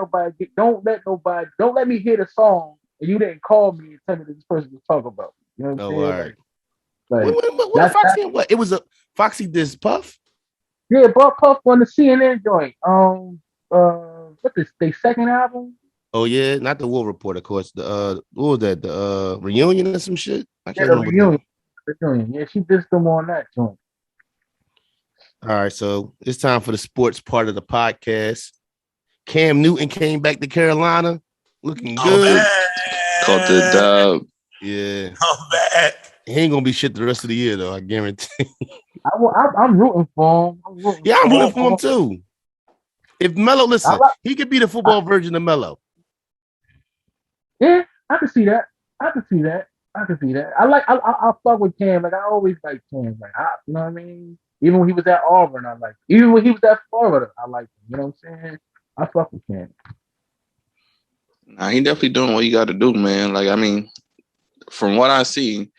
me hear the song and you didn't call me and tell me this person was talking about me. You know what I'm saying? All right. What Foxy and what? It was a Foxy this Puff? Yeah, Puff on the CNN joint. What their second album? Oh yeah, not the War Report, of course. The what was that? The reunion or some shit? I can't remember. Reunion. Yeah, she dissed them on that joint. All right, so it's time for the sports part of the podcast. Cam Newton came back to Carolina, looking good. Caught the dub. Yeah, I'm back. He ain't gonna be shit the rest of the year, though. I guarantee. I'm rooting for him. I'm rooting for him too. If Melo, listen, he could be the football version of Melo. Yeah, I can see that. I fuck with Cam. Like I always like Cam. Like you know what I mean. Even when he was at Auburn, I liked him. Even when he was at Florida, I liked him. You know what I'm saying? I fuck with Cam. Nah, he definitely doing what you got to do, man. Like, I mean, from what I see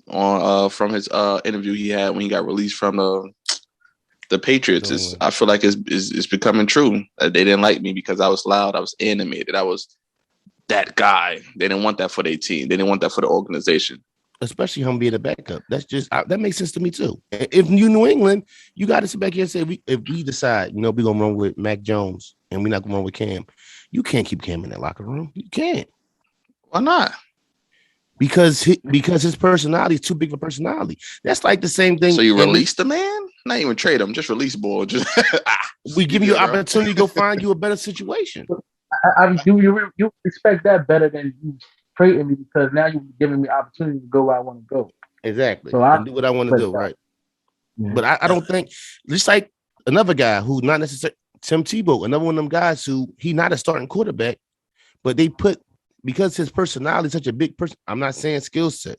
on from his interview he had when he got released from the Patriots, I feel like it's becoming true that they didn't like me because I was loud, I was animated, I was that guy. They didn't want that for their team. They didn't want that for the organization. Especially him being a backup. That's just that makes sense to me too. If you New England, you got to sit back here and say, if we decide, we're gonna run with Mac Jones and we're not gonna run with Cam, you can't keep Cam in that locker room. You can't. Why not? Because his personality is too big of a personality. That's like the same thing. So you release the man? Not even trade him, just release ball. Just we give you an opportunity to go find you a better situation. You respect that better than you trading me because now you're giving me opportunity to go where I want to go. Exactly. So And do what I want to do, right? Yeah. But I don't think, just like another guy who not necessarily, Tim Tebow, another one of them guys who he not a starting quarterback, but they put, because his personality is such a big person, I'm not saying skill set,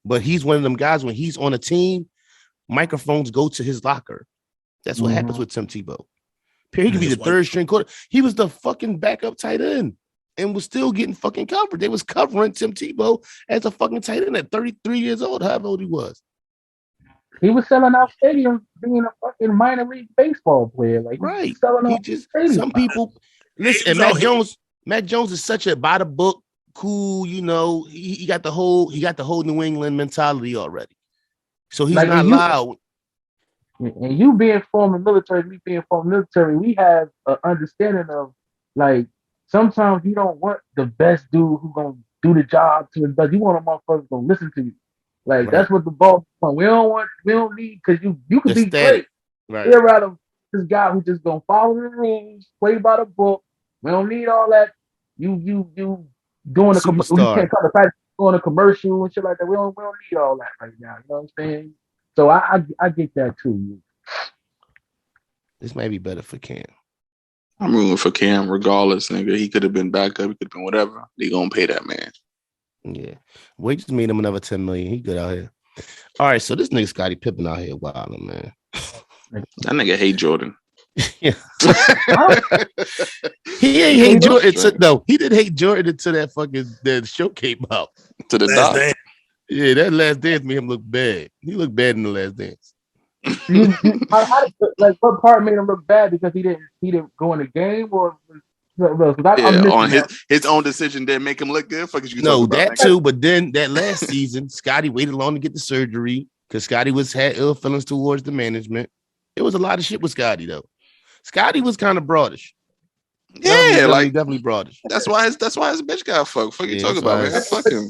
but he's one of them guys when he's on a team, microphones go to his locker. That's what happens with Tim Tebow. He could be the third string quarter. He was the fucking backup tight end and was still getting fucking covered. They was covering Tim Tebow as a fucking tight end at 33 years old, however old he was. He was selling out stadiums being a fucking minor league baseball player. Like, right. Selling he out just, stadiums. some people, listen, and Mac Jones is such a by the book, cool, you know, he got the whole New England mentality already. So he's like, not loud. And you being former military, me being former military, we have an understanding of, like, sometimes you don't want the best dude who's gonna do the job to his best. You want a motherfucker gonna listen to you. Like, that's what the ball. We don't need, because you could be great. Right. We'd rather this guy who just gonna follow the rules, play by the book. We don't need all that. You doing a you can't come to practice doing a commercial and shit like that. We don't need all that right now. You know what I'm saying? So I get that too. This might be better for Cam. I'm rooting for Cam regardless, nigga. He could have been backup. He could have been whatever. They gonna pay that man. Yeah. We just made him another 10 million. He good out here. All right, so this nigga Scottie Pippen out here wilding, man. That nigga hate Jordan. Yeah. He ain't hate Jordan. No, he didn't hate Jordan until that show came out. To the Last Dance. Yeah, that Last Dance made him look bad. He looked bad in the Last Dance. Like, what part made him look bad? Because he didn't go in the game, or on his own decision didn't make him look good. Fuck is you talking about? That too. But then that last season, Scottie waited long to get the surgery because Scottie had ill feelings towards the management. It was a lot of shit with Scottie though. Scottie was kind of broadish. Yeah, definitely broadish. That's why his bitch got fucked. Fuck you talking about, man? Fuck him.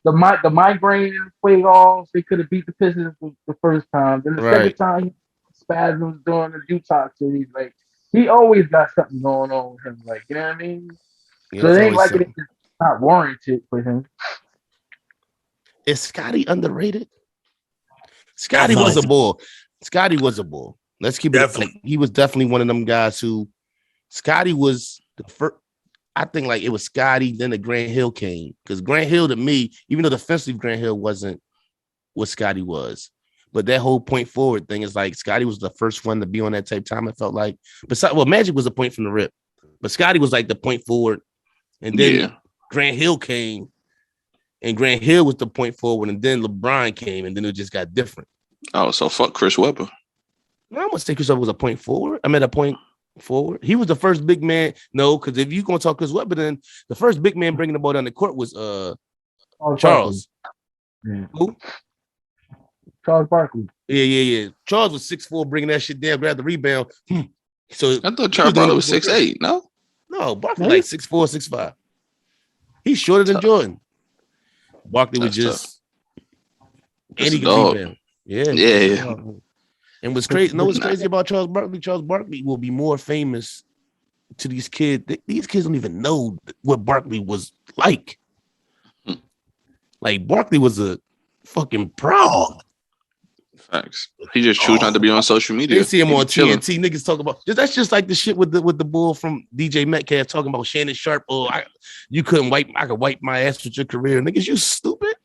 The migraine played off. They could have beat the Pistons the first time. Then the second time, spasms during the Utah series. Like, he always got something going on with him. Like, you know what I mean? Yeah, so it ain't like it's not warranted for him. Is Scottie underrated? Scottie was a bull. Scottie was a bull. Let's keep it. Like, he was definitely one of them guys who. Scottie was the first. I think like it was Scottie, then the Grant Hill came. Because Grant Hill to me, even though defensively Grant Hill wasn't what Scottie was, but that whole point forward thing is like Scottie was the first one to be on that type time. It felt like, Magic was a point from the rip, but Scottie was like the point forward, and then Grant Hill came, and Grant Hill was the point forward, and then LeBron came, and then it just got different. Oh, so fuck Chris Webber. No, I'm gonna say Chris Webber was a point forward. I mean a point forward. He was the first big man. No, because if you're gonna talk Chris Webber, then the first big man bringing the ball down the court was Charles. Who? Charles Barkley. Yeah. Charles was 6'4", bringing that shit down, grab the rebound. So I thought Charles Barkley was 6'8". No, Barkley like 6'4", 6'5". He's shorter than Jordan. Barkley was just any rebound. Yeah. And what's crazy? No, what's crazy about Charles Barkley? Charles Barkley will be more famous to these kids. These kids don't even know what Barkley was like. Like Barkley was a fucking problem. Facts. He just choose not to be on social media. They see him on TNT. Niggas talk about that's just like the shit with the bull from DJ Metcalf talking about Shannon Sharp. Oh, I could wipe my ass with your career. Niggas, you stupid.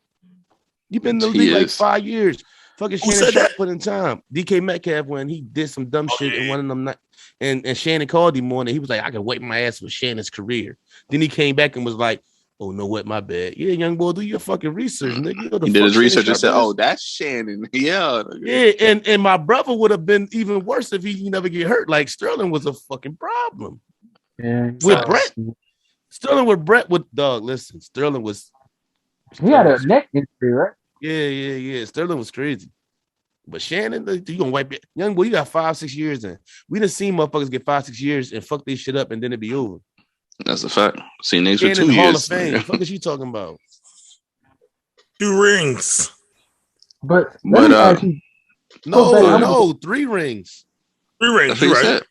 You've been in the league like 5 years. Fucking Shannon Sharp put in time. DK Metcalf when he did some dumb shit and one of them and Shannon called him on it. He was like, I could wipe my ass with Shannon's career. Then he came back and was like, oh no, what my bad. Yeah, young boy, do your fucking research, nigga. He did his research and said, oh, that's Shannon. Yeah. And my brother would have been even worse if he never get hurt. Like Sterling was a fucking problem. Yeah. With Brett. Sterling with Brett with dog. Listen, Sterling was he had a neck injury, right? Yeah. Sterling was crazy. But Shannon, you gonna wipe it. Young boy, you got 5-6 years in. We done seen motherfuckers get 5-6 years and fuck this shit up and then it be over. That's a fact. Seen niggas for 2 years. Hall of Fame. What the fuck is you talking about? 2 rings. But no, 3 rings. 3 rings. That's what he said.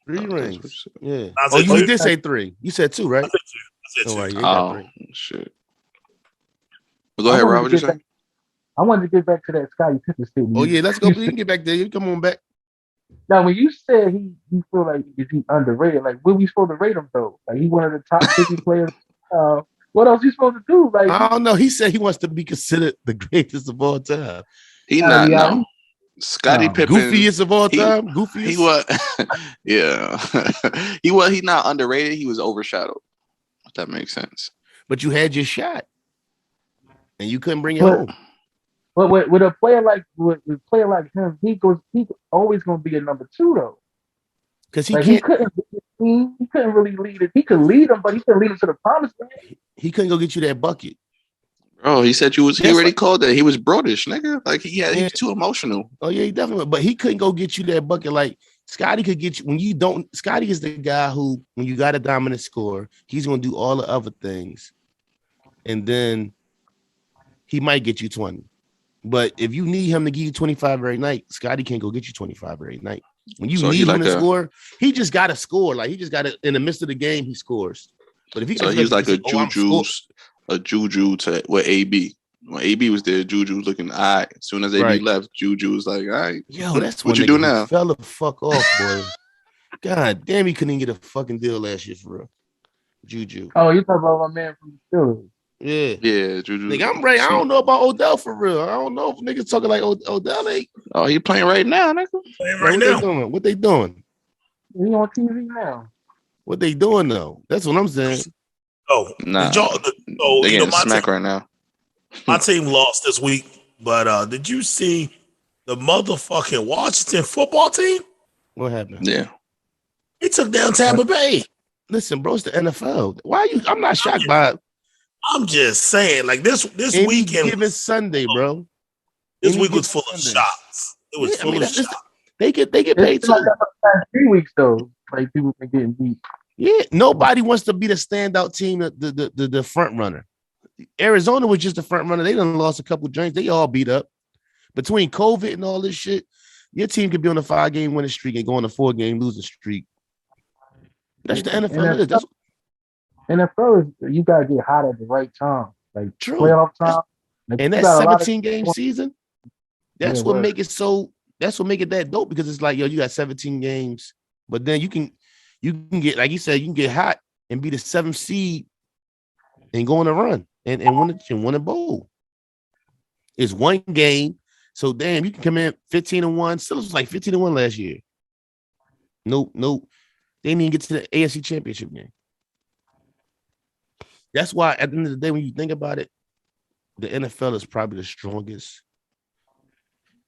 3 rings. Yeah. I Oh, said you two. did say 3. You said 2, right? I said Oh, two. right. You got Oh 3. shit. Well, go ahead, Rob. What you saying? I wanted to get back to that Scottie Pippen statement. Oh, yeah. Let's go. You You said, can get back there. You come on back. now, when you said he feel like is he underrated, like what we supposed to rate him though? Like he one of the top 50 players. What else you supposed to do? Like I don't know. He said he wants to be considered the greatest of all time. He gotta not be no. honest. Scottie No. Pippen. Goofiest of all he- time. He Goofiest. was, yeah. He not underrated. He was overshadowed. If that makes sense. But you had your shot, and you couldn't bring it But- home. But with a player like him, he always gonna be a number 2 though. Because he Like can't. he couldn't really lead it. He could lead them, but he couldn't lead them to the promised land. He couldn't go get you that bucket. Bro, he said you was. He That's already like- called that. He was brodish, nigga. Like he Yeah. was too emotional. Oh yeah, he definitely. But he couldn't go get you that bucket. Like Scottie could get you when you don't. Scottie is the guy who, when you got a dominant score, he's gonna do all the other things, and then he might get you 20. But if you need him to give you 25 every night, Scottie can't go get you 25 every night. When you So he need him like to a- score, he just got to score. Like he just got to, in the midst of the game, he scores. But if he So he was like a I'm Juju to with AB. When AB was there, Juju was looking all right. As soon as AB Right. left, Juju was like, all right. Yo, that's what one you do nigga who now? fell the fuck off, boy. God damn, he couldn't even get a fucking deal last year for real. Juju. Oh, you talking about my man from the Steelers? Yeah. Yeah, Juju. Nigga, I'm right. I don't know about Odell for real. I don't know if niggas talking like Odell ain't Oh, he playing right now, nigga. Playing like, right what now. they doing? What they doing? He on TV now. What they doing though? That's what I'm saying. Oh, Nah. did y'all? They Oh, you know getting my smacked team, right now. my team lost this week, but did you see the motherfucking Washington football team? What happened? Yeah. He took down Tampa Bay. Listen, bro, it's the NFL. Why are you? I'm not shocked by I'm just saying, like this any weekend, given Sunday, bro. this any week was given full of Sunday. shots. It was Yeah, I full mean, of that's- shots. They get paid It's like too. that for the past 3 weeks though. Like people been getting beat. Yeah, nobody wants to be the standout team, the front runner. Arizona was just the front runner. They done lost a couple joints. They all beat up. Between COVID and all this shit, your team could be on a 5-game winning streak and go on a 4-game losing streak. That's the NFL. Is. That's NFL is you gotta get hot at the right time, like True. playoff time. Like, and you that got a lot of- 17-game season, that's Yeah, what right. make it so. That's what make it that dope, because it's like, yo, you got 17 games, but then you can get, like you said, you can get hot and be the 7th seed and go on a run and win a bowl. It's one game, so damn, you can come in 15-1. Still was like 15-1 last year. Nope. They didn't even get to the AFC Championship game. That's why at the end of the day, when you think about it, the NFL is probably the strongest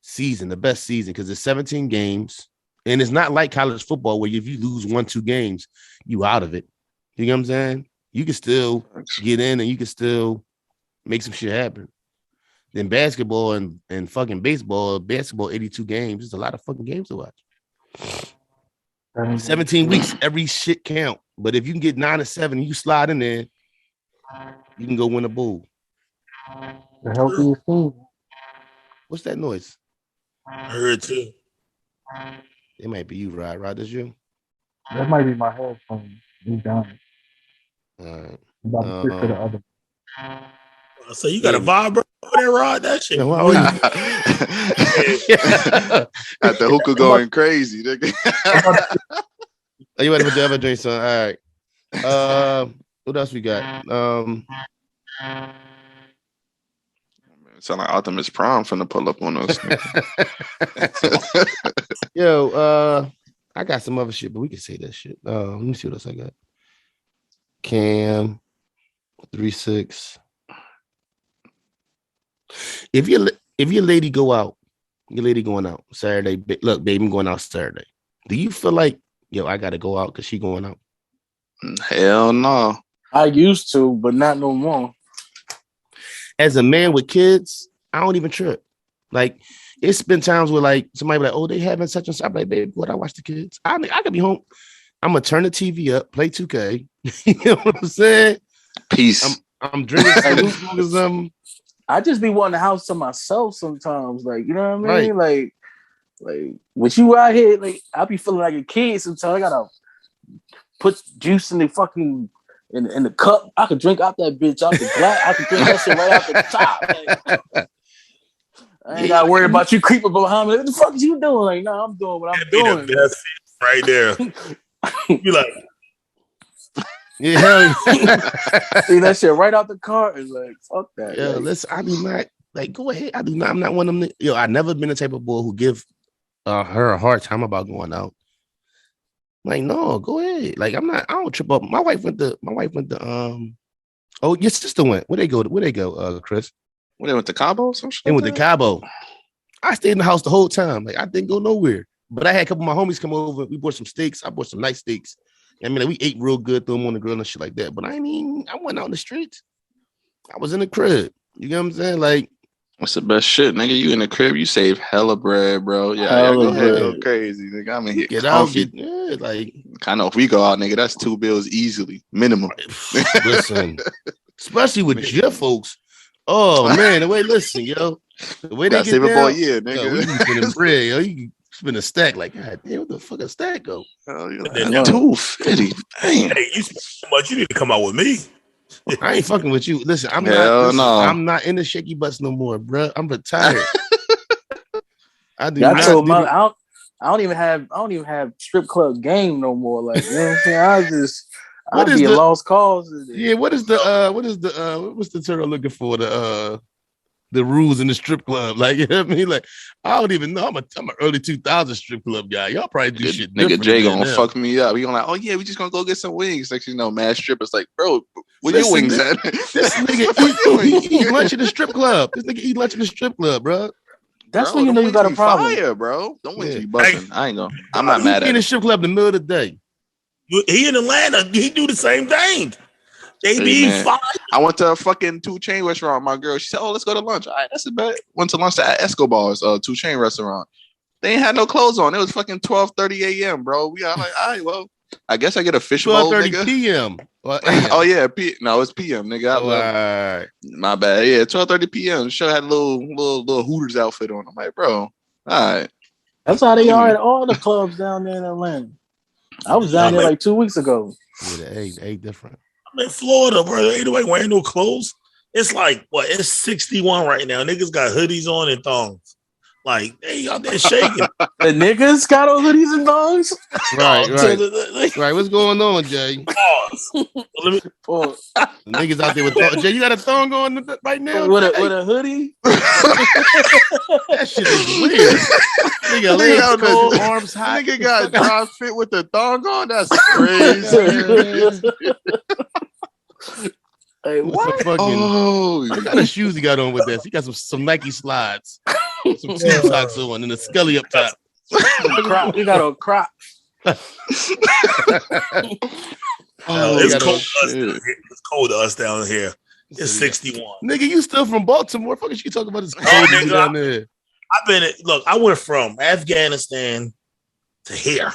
season, the best season, because it's 17 games, and it's not like college football where if you lose 1-2 games, you out of it. You know what I'm saying? You can still get in and you can still make some shit happen. Then basketball and fucking basketball, 82 games. There's a lot of fucking games to watch. 17 weeks, every shit count. But if you can get 9-7 and you slide in there, you can go win a bowl. The healthiest team. What's that noise? I heard too. It might be you, Rod. Rod, that's you? That might be my headphone. He's done. All right. I'm about to switch to the other. So you got a vibrator over there, Rod? That shit. Yeah, why would At the hookah going crazy, nigga. Oh, you ready for the other drink, son? All right. What else we got? Sound like Optimus Prime finna pull up on us. Yo, I got some other shit, but we can say that shit. Let me see what else I got. Cam 3-6. If your lady go out, your lady going out Saturday. Look, baby, I'm going out Saturday. Do you feel like, yo, I gotta go out because she going out? Hell no. I used to, but not no more. As a man with kids, I don't even trip. Like, it's been times where like somebody be like, oh, they having such and such. I'm like, baby, what I watch the kids? I could be home. I'm gonna turn the TV up, play 2K. You know what I'm saying? Peace. I'm drinking some. I just be wanting the house to myself sometimes. Like, you know what I mean? Right. Like, Like, with you out here, like, I be feeling like a kid sometimes. I gotta put juice in the fucking in the cup. I could drink out that bitch out the glass. I could drink that shit right out the top. Like, I ain't gotta worry about you creeping behind me. What the fuck is you doing? Like, no, I'm doing what I'm doing. Be the best right there. You like, Yeah, hell yeah. see that shit right out the car. It's like, fuck that. Yeah, like, listen, I do not like go ahead. I do not. I'm not one of them. Yo, I've never been the type of boy who give her a hard time about going out. Like, no, go ahead. Like, I'm not. I don't trip up. My wife went to. Oh, your sister went. Where they go? Chris? When they went to Cabo, some shit. They went to Cabo. I stayed in the house the whole time. Like, I didn't go nowhere. But I had a couple of my homies come over. We bought some steaks. I bought some nice steaks. I mean, like, we ate real good, threw them on the grill and shit like that. But I went out in the streets. I was in the crib. You know what I'm saying? Like, what's the best shit, nigga? You in the crib, you save hella bread, bro. Yeah, go ahead, go crazy, nigga. I'm in here. Get out, like. I know if we go out, nigga, that's 2 bills easily, minimum. Listen, especially with your folks. Oh man, the way listen, yo, the way they get save down, a boy, yeah, nigga. Yo, we be spending bread, yo. You spend a stack, like, God damn, what the fuck a stack go? Oh, you're like, 250. Damn. Hey, you spend so much, you need to come out with me. I ain't fucking with you. Listen, I'm not in the shaky butts no more, bro. I'm retired. I do. I told my, I don't even have strip club game no more. Like, you know what I'm saying? I'll be a lost cause. Yeah, what's the term I'm looking for? The rules in the strip club. Like, you know what I mean? Like, I don't even know. I'm an early 2000s strip club guy. Y'all probably do shit different. Nigga Jay gonna fuck me up. He gonna like, oh yeah, we just gonna go get some wings. Like, you know, mad strippers like, bro, where your wings at? This nigga eat lunch in the strip club. This nigga eat lunch in the strip club, bro. That's when you know you got a problem. Fire, bro. Don't wings be busting. I ain't gonna. I'm not mad at it. In the strip club in the middle of the day. He in Atlanta. He do the same thing. They be fine. I went to a fucking 2 Chain restaurant. My girl, she said, "Oh, let's go to lunch." All right, that's a bet. Went to lunch at Escobar's 2 Chain restaurant. They ain't had no clothes on. It was fucking 12:30 a.m. Bro, we got like, all right, well, I guess I get a fishbowl. 12:30 p.m. Oh yeah, no, it's p.m. Nigga. Right. My bad. Yeah, 12:30 p.m. Show had a little Hooters outfit on. I'm like, bro, all right. That's how they are at all the clubs down there in Atlanta. I was down there like 2 weeks ago. Yeah, ain't different. I'm in Florida, bro. Ain't nobody wearing no clothes. It's like, what? It's 61 right now. Niggas got hoodies on and thongs. Like, they out there shaking. The niggas got on hoodies and thongs? Right. What's going on, Jay? Pause. Pause. The niggas out there with thongs. Jay, you got a thong on right now? With a hoodie? That shit is weird. Nigga, legs cold, arms hot. Nigga got dry fit with the thong on? That's crazy. Hey, what? What kind of shoes he got on with this? He got some Nike slides, some team socks on, and a Scully up top. You got a crop. It's cold to us down here. It's 61. Nigga, you still from Baltimore? Fuck is you talking about this cold down there? I went from Afghanistan to here.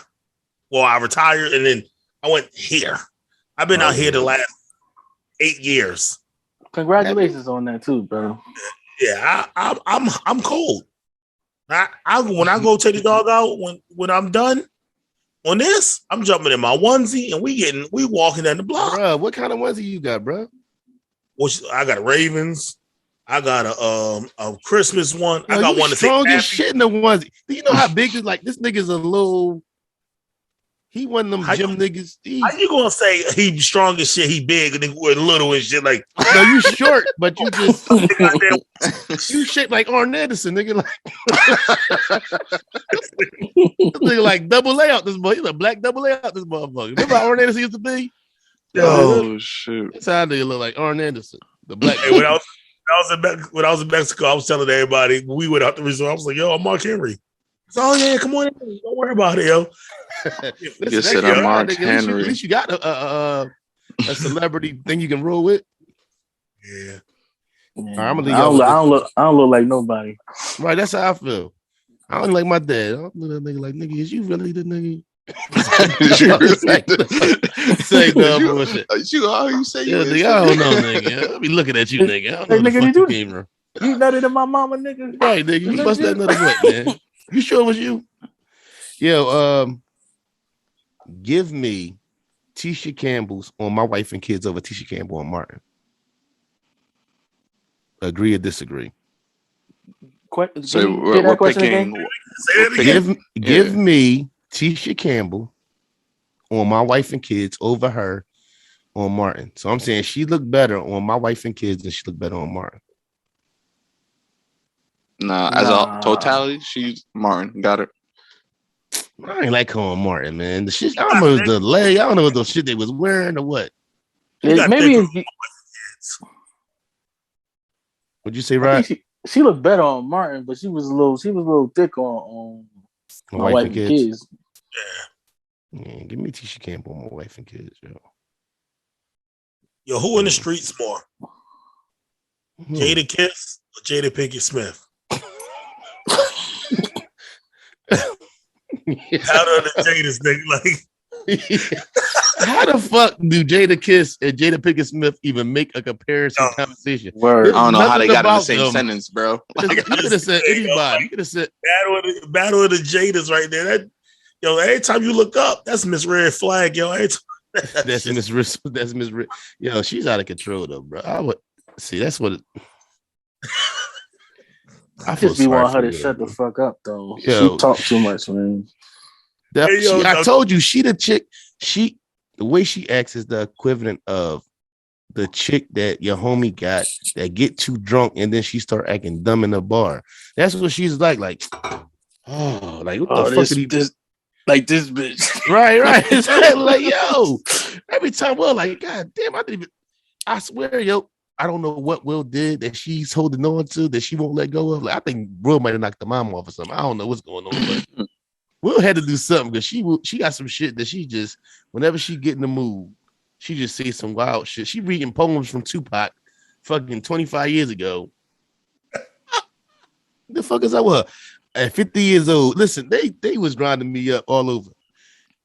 Well, I retired and then I went here. I've been out here the last 8 years. Congratulations on that too, bro. Yeah, I'm cold. When I go take the dog out, when I'm done on this, I'm jumping in my onesie and we walking down the block. Bro, what kind of onesie you got, bro? I got a Ravens. I got a Christmas one. I got one to strongest shit in the onesie. Do you know how big is like this nigga's a little? He one of them gym niggas. How you gonna say he strong as shit? He big and we're little and shit. Like, no, you short, but you just you shaped like Arn Anderson, nigga. Like, this nigga like double layout. This boy, he's a black double layout. This motherfucker. Remember how Arn Anderson used to be? Oh shit! That's how they look like Arn Anderson, the black. Hey, when I was in Mexico, I was telling everybody when we went out the resort. I was like, "Yo, I'm Mark Henry." Oh yeah, come on in. Don't worry about it, yo. You said I'm Mark Henry. At least you got a celebrity thing you can roll with. Yeah. Right, I'm gonna leave I don't look like nobody. Right, that's how I feel. I don't like my dad. I don't look at that nigga like, nigga, is you really the nigga? Say dumb bullshit. You say yeah, nigga, I don't know, nigga. I be looking at you, nigga. I don't know hey, nigga, did you nutted in my mama, nigga? Right, nigga. You bust that nut what, man? You sure it was you? Yo, give me Tisha Campbell's on My Wife and Kids over Tisha Campbell on Martin. Agree or disagree? So we're picking. Give me Tisha Campbell on My Wife and Kids over her on Martin. So I'm saying she looked better on My Wife and Kids than she looked better on Martin. Nah, as a totality, she's Martin. Got it. I ain't like her on Martin, man. The shit, I don't know the leg. I don't know what those shit they was wearing or what. Maybe. What'd you say, Rod? She looked better on Martin, but she was a little thick on My Wife and Kids. Yeah, give me Tisha Campbell on My Wife and Kids, yo. Yo, who in the streets more? Jada Kiss or Jada Pinkett Smith? How do the Jada's nigga like? How the fuck do Jada Kiss and Jada Pinkett Smith even make a comparison conversation? I don't know how they got in the same sentence, bro. You could have said anybody. You could have said battle of the Jadas right there. Yo, every time you look up, that's Miss Red Flag, yo. That's Miss. Yo, she's out of control though, bro. I would see. That's what. I just be want her to shut the fuck up though. Yo, she talk too much, man. I told you, she the chick. The way she acts is the equivalent of the chick that your homie got that get too drunk and then she start acting dumb in the bar. That's what she's like. Like, what the fuck did he? Like this bitch. Right. It's like, yo, every time we're like, God damn, I swear, yo, I don't know what Will did that she's holding on to that she won't let go of. Like, I think Will might have knocked the mom off or something. I don't know what's going on, but Will had to do something because she got some shit that she just, whenever she get in the mood, she just says some wild shit. She reading poems from Tupac fucking 25 years ago. The fuck is that? What? At 50 years old, listen, they was grinding me up all over.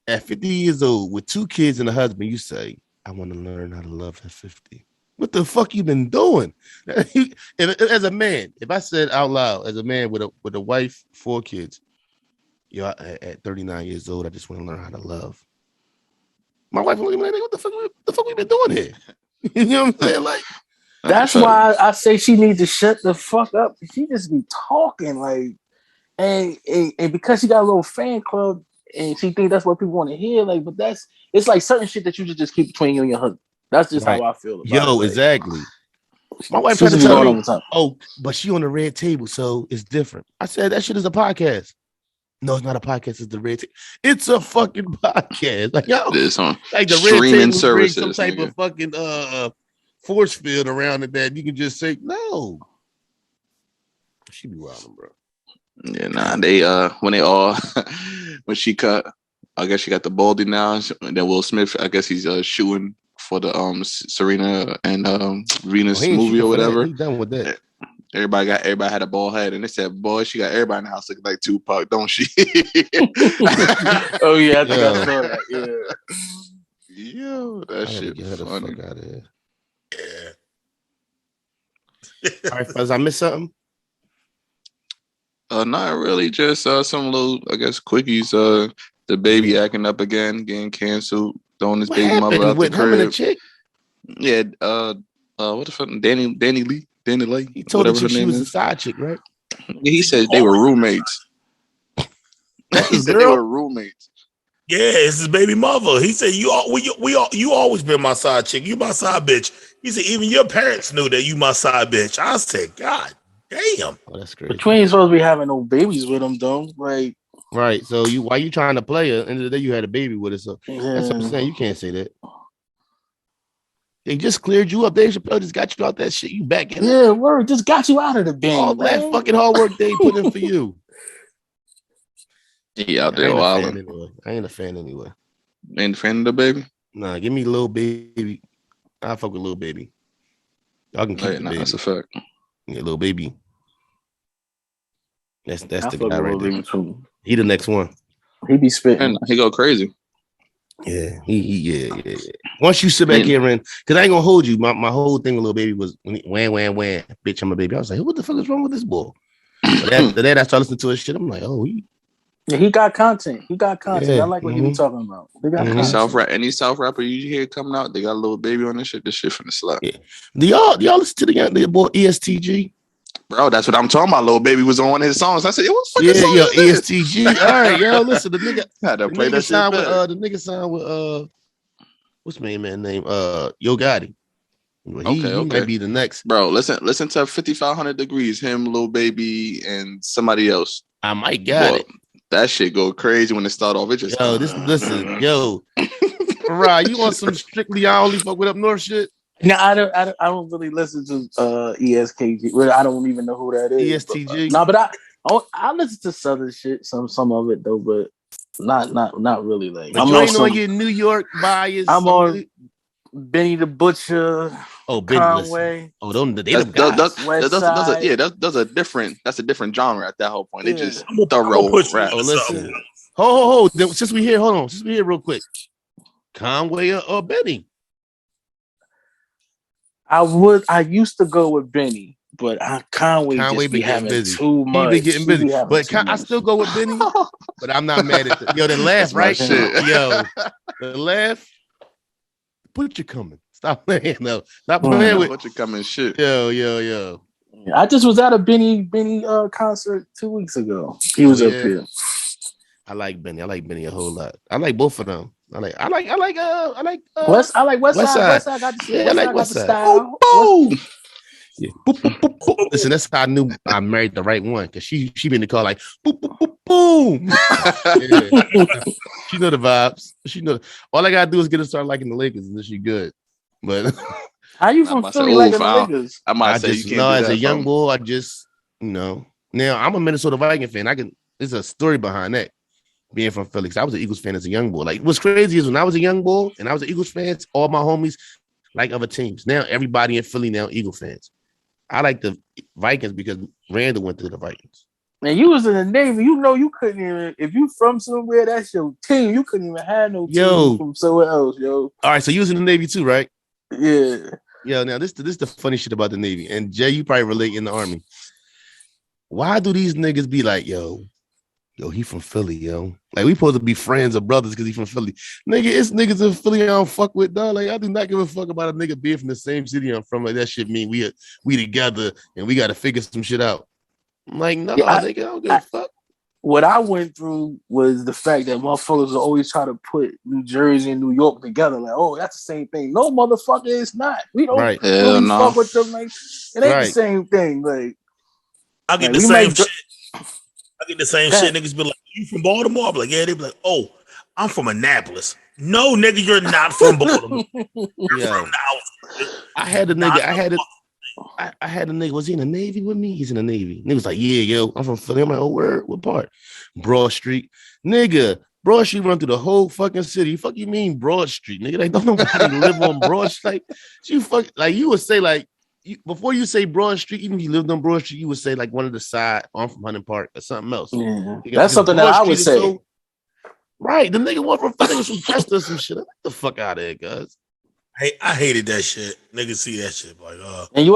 At 50 years old, with 2 kids and a husband, you say, I want to learn how to love at 50. What the fuck you been doing? As a man, if I said out loud, as a man with a wife, 4 kids, yo, at 39 years old, I just want to learn how to love. My wife looking at me like, what the fuck we been doing here? You know what I'm saying? Like, that's why I say she needs to shut the fuck up. She just be talking like, and because she got a little fan club and she think that's what people want to hear. Like, but it's like certain shit that you just keep between you and your husband. That's just how I feel about it. Yo, exactly. My wife had to tell me, oh, but she on the red table, so it's different. I said that shit is a podcast. No, it's not a podcast. It's the red table. It's a fucking podcast. Like, yo, it's on like the streaming services. Some type of fucking force field around it that you can just say no. She be wilding, bro. Yeah, nah. They when she cut, I guess she got the baldy now. And then Will Smith, I guess he's shooting for the Serena and Venus movie or whatever. He's done with that. Everybody had a bald head, and they said, "Boy, she got everybody in the house looking like Tupac, don't she?" Oh yeah, I think I saw that. Yeah, yo, that shit get her funny. The fuck out of here. Yeah. All right, fellas, I missed something. Not really. Just some little, I guess, quickies. The baby acting up again, getting canceled, throwing his baby mother out the crib. Him and a chick? Yeah. What the fuck? Danny Lee. He told her she was a side chick, right? He said they were roommates. He said they were roommates. Yeah, it's his baby mother. He said you always been my side chick. You my side bitch. He said even your parents knew that you my side bitch. I said, God damn. Oh, that's crazy. But you ain't supposed to be having no babies with him, though. Like, right. So why you trying to play her? At the end of the day, you had a baby with her. So that's what I'm saying. You can't say that. They just cleared you up. Dave Chappelle just got you out that shit. You back in. Yeah, word. Just got you out of the game. All that fucking hard work they put in for you. He out there wilding. I ain't a fan anyway. Ain't a fan of the baby? Nah, give me Lil Baby. I'll fuck with Lil Baby. Y'all can keep the baby. That's a fact. Yeah, Lil Baby. That's the guy right there. Too. He the next one. He be spitting. And he go crazy. Yeah, yeah. Once you sit back here and, because I ain't gonna hold you, my whole thing with Lil Baby was wham, bitch, I'm a baby. I was like, what the fuck is wrong with this boy? But after that, I started listening to his shit. I'm like, oh, he got content. He got content. Yeah. I like what he was talking about. He got Any South rapper you hear coming out, they got a little baby on this shit. This shit from the slap. Yeah. Do y'all listen to the boy ESTG? Bro, that's what I'm talking about. Little baby was on one of his songs. I said, what fucking song is this? ESTG. All right, yo, listen, the nigga, Had to play that shit signed back. with the nigga signed with what's my man name? Yo Gotti. He might be the next. Bro, listen to 5500 Degrees, him, Lil Baby, and somebody else. I might got it. That shit go crazy when it start off. It just listen, yo. Farod, you want some strictly I only fuck with up north shit? No, I don't really listen to ESKG. Really, I don't even know who that is. ESTG. But I listen to southern shit, some of it though, but not really. Like but I'm on your New York bias. I'm on Benny the Butcher. Oh, Benny Conway. Oh, that's a different genre at that whole point. They just thorough rap. Oh, listen. Hold. Since we here real quick. Conway or Benny? I used to go with Benny, but Conway just be having busy. too much. He be getting busy. But I still go with Benny. But I'm not mad at yo, the laugh, right? Yo, the laugh. Put your coming. Stop playing though. Stop playing with put your coming shit. Yo. I just was at a Benny concert 2 weeks ago. He was up here. I like Benny. I like Benny a whole lot. I like both of them. I like West. I like West Side. West Side got the, I like West Side. Style. Boom. Yeah. Boop, boop, boop, boop. Listen, that's how I knew I married the right one because she been the call like boop boop boop boom. She know the vibes. She know. All I gotta do is get her started liking the Lakers and then she good. But how you from Philly liking the Lakers? I might say you can't. As a young boy, I just now I'm a Minnesota Viking fan. There's a story behind that. Being from Philly, I was an Eagles fan as a young boy. Like, what's crazy is when I was a young boy and I was an Eagles fan, all my homies like other teams. Now everybody in Philly now Eagle fans. I like the Vikings because Randall went to the Vikings. Man, you was in the Navy. You know you couldn't even if you from somewhere that's your team. You couldn't even have no team from somewhere else, yo. All right, so you was in the Navy too, right? Yeah. Yo, now this the funny shit about the Navy, and Jay, you probably relate in the Army. Why do these niggas be like, yo, he from Philly, yo? Like, we supposed to be friends or brothers because he from Philly. Nigga, it's niggas in Philly I don't fuck with, dog. Like, I do not give a fuck about a nigga being from the same city I'm from. Like, that shit mean we together and we got to figure some shit out. I'm like, no, nigga, I don't give a fuck. What I went through was the fact that motherfuckers always try to put New Jersey and New York together. Like, oh, that's the same thing. No, motherfucker, it's not. We don't really fuck with them. Like, it ain't the same thing. Like, I get the same shit. I get the same shit. Niggas be like, you from Baltimore? I'm like, yeah. They be like, oh, I'm from Annapolis. No, nigga, you're not from Baltimore. You're from the house. I had a nigga. Was he in the Navy with me? He's in the Navy. Nigga was like, yeah, yo, I'm from Philly. I'm like, oh, word? What part? Broad Street. Nigga, Broad Street run through the whole fucking city. Fuck you mean Broad Street? Nigga, like, don't nobody live on Broad Street. Like, you would say, like, before you say Broad Street, even if you lived on Broad Street, you would say like one of the side on from Hunting Park or something else. Yeah. That's something that I would say. Right, the nigga went from some Chester or some shit. Get the fuck out of here, guys. Hey, I hated that shit. Niggas see that shit like, and you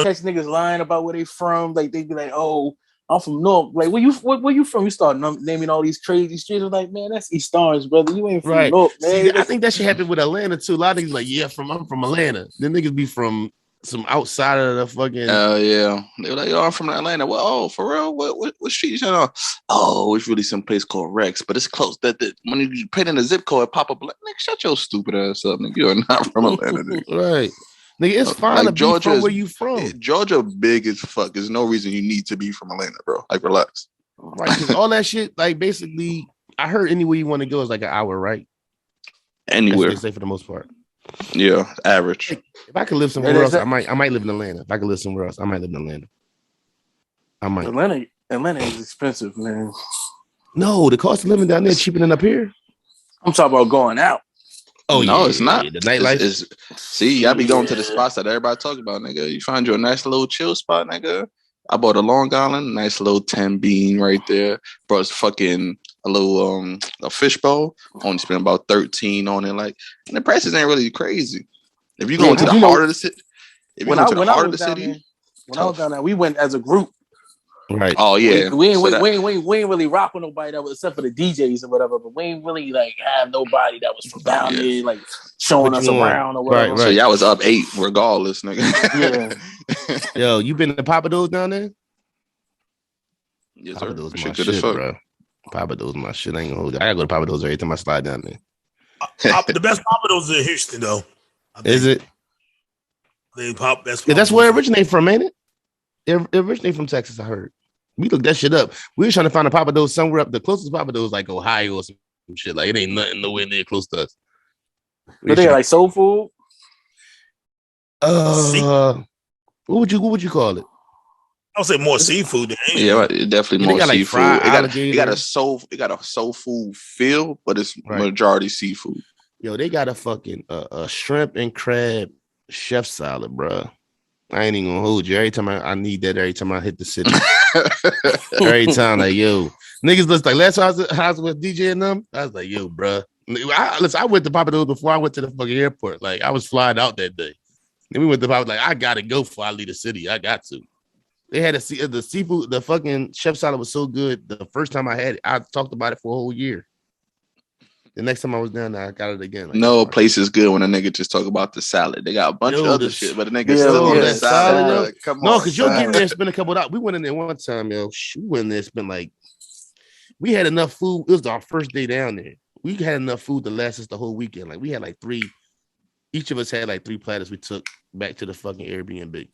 catch niggas lying about where they from. Like they be like, oh, I'm from North. Like where you from? You start naming all these crazy streets. I'm like, man, that's East Orange, brother. You ain't from North, man. See, I think that shit happened with Atlanta too. A lot of niggas like, yeah, I'm from Atlanta. Then niggas be from some outside of the fucking. Yeah, they were like, "Oh, I'm from Atlanta." Well, oh, for real? What street you know? Oh, it's really some place called Rex, but it's close. That when you put in a zip code, it pop up like, nigga, shut your stupid ass up, nigga. You're not from Atlanta, nigga. Right, nigga. It's fine like to be from where you from. Georgia, big as fuck. There's no reason you need to be from Atlanta, bro. Like, relax. Right, because all that shit, like, basically, I heard anywhere you want to go is like an hour, right? Anywhere, they say for the most part. Yeah, average. Like, if I could live somewhere else, I might live in Atlanta. If I could live somewhere else, I might live in Atlanta. I might. Atlanta is expensive, man. No, the cost of living down there is cheaper than up here. I'm talking about going out. Oh no, it's not. The nightlife. See, I be going to the spots that everybody talk about, nigga. You find you a nice little chill spot, nigga. I bought a Long Island, nice little 10 bean right there. Brought fucking a little a fishbowl. Only spent about 13 on it. Like, and the prices ain't really crazy. If you go into the heart of the city, when I was down there, we went as a group. Right. Oh yeah, We ain't So that- we ain't really rock with nobody that was except for the DJs or whatever, but we ain't really like have nobody that was from down there like showing What us you want? around or whatever. Right, So right. y'all was up 8 regardless, nigga. Yeah. Yo, you been to Papa Do's down there? Yes, Papa sir. Do's That my shit good as shit, fuck. bro. Papa Do's my shit. I ain't gonna hold you. I gotta go to Papa Do's every time I slide down there. The best Papa Do's in Houston, though. I think. Is it? Best Yeah, that's Papa where it Do's. originated from, ain't it? It originated from Texas, I heard. We looked that shit up. We were trying to find a Papa Do's somewhere up. The closest Papa Do's like Ohio or some shit. Like it ain't nothing nowhere near close to us. But they got like soul food. What would you call it? I would say more seafood than anything. Yeah, it definitely And they more got, like, seafood. fried It got alligator. a soul food feel, but it's Right. majority seafood. Yo, they got a fucking a shrimp and crab chef salad, bro. I ain't even gonna hold you. Every time I need that, every time I hit the city, every time, like, yo, niggas looks like last time I was with DJ and them, I was like, yo, bro. I went to Papa Do's before I went to the fucking airport. Like, I was flying out that day. Then we went to Papa, like, I gotta go before I leave the city. I got to. They had the seafood, the fucking chef salad was so good. The first time I had it, I talked about it for a whole year. The next time I was down there, I got it again. Like, No place is good when a nigga just talk about the salad. They got a bunch of other shit, but the nigga still on the that salad. yo. Like, come No, on, because you'll get in son. there and spend a couple of hours. We went in there one time, yo. We went in there and spent like, we had enough food. It was our first day down there. We had enough food to last us the whole weekend. Like, we had like 3, each of us had like 3 platters we took back to the fucking Airbnb.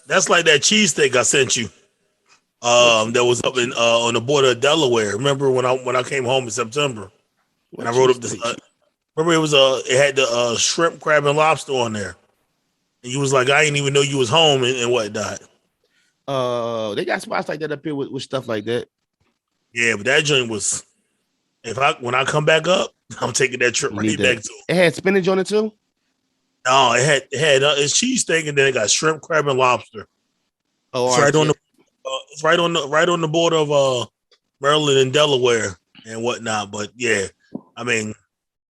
That's like that cheesesteak I sent you. That was up in on the border of Delaware. Remember when I came home in September and I wrote up this. Remember it had the shrimp, crab, and lobster on there, and you was like, I didn't even know you was home and whatnot. They got spots like that up here with stuff like that. Yeah, but that joint was. When I come back up, I'm taking that trip right back to it. It had spinach on it too. No, it had it's cheesesteak and then it got shrimp, crab, and lobster. Oh, it's right on the border of Maryland and Delaware and whatnot. But yeah, I mean,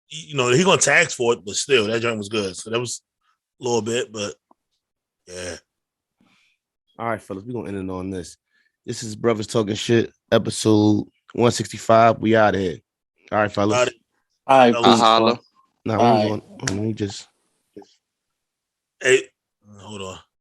you know, he gonna tax for it, but still, that joint was good. So that was a little bit, but yeah. All right, fellas, we're gonna end it on this. This is Brothers Talking Shit, episode 165. We out of here. All right, fellas. All right, I holla. No, we ain't going. Let me just. Hey, hold on.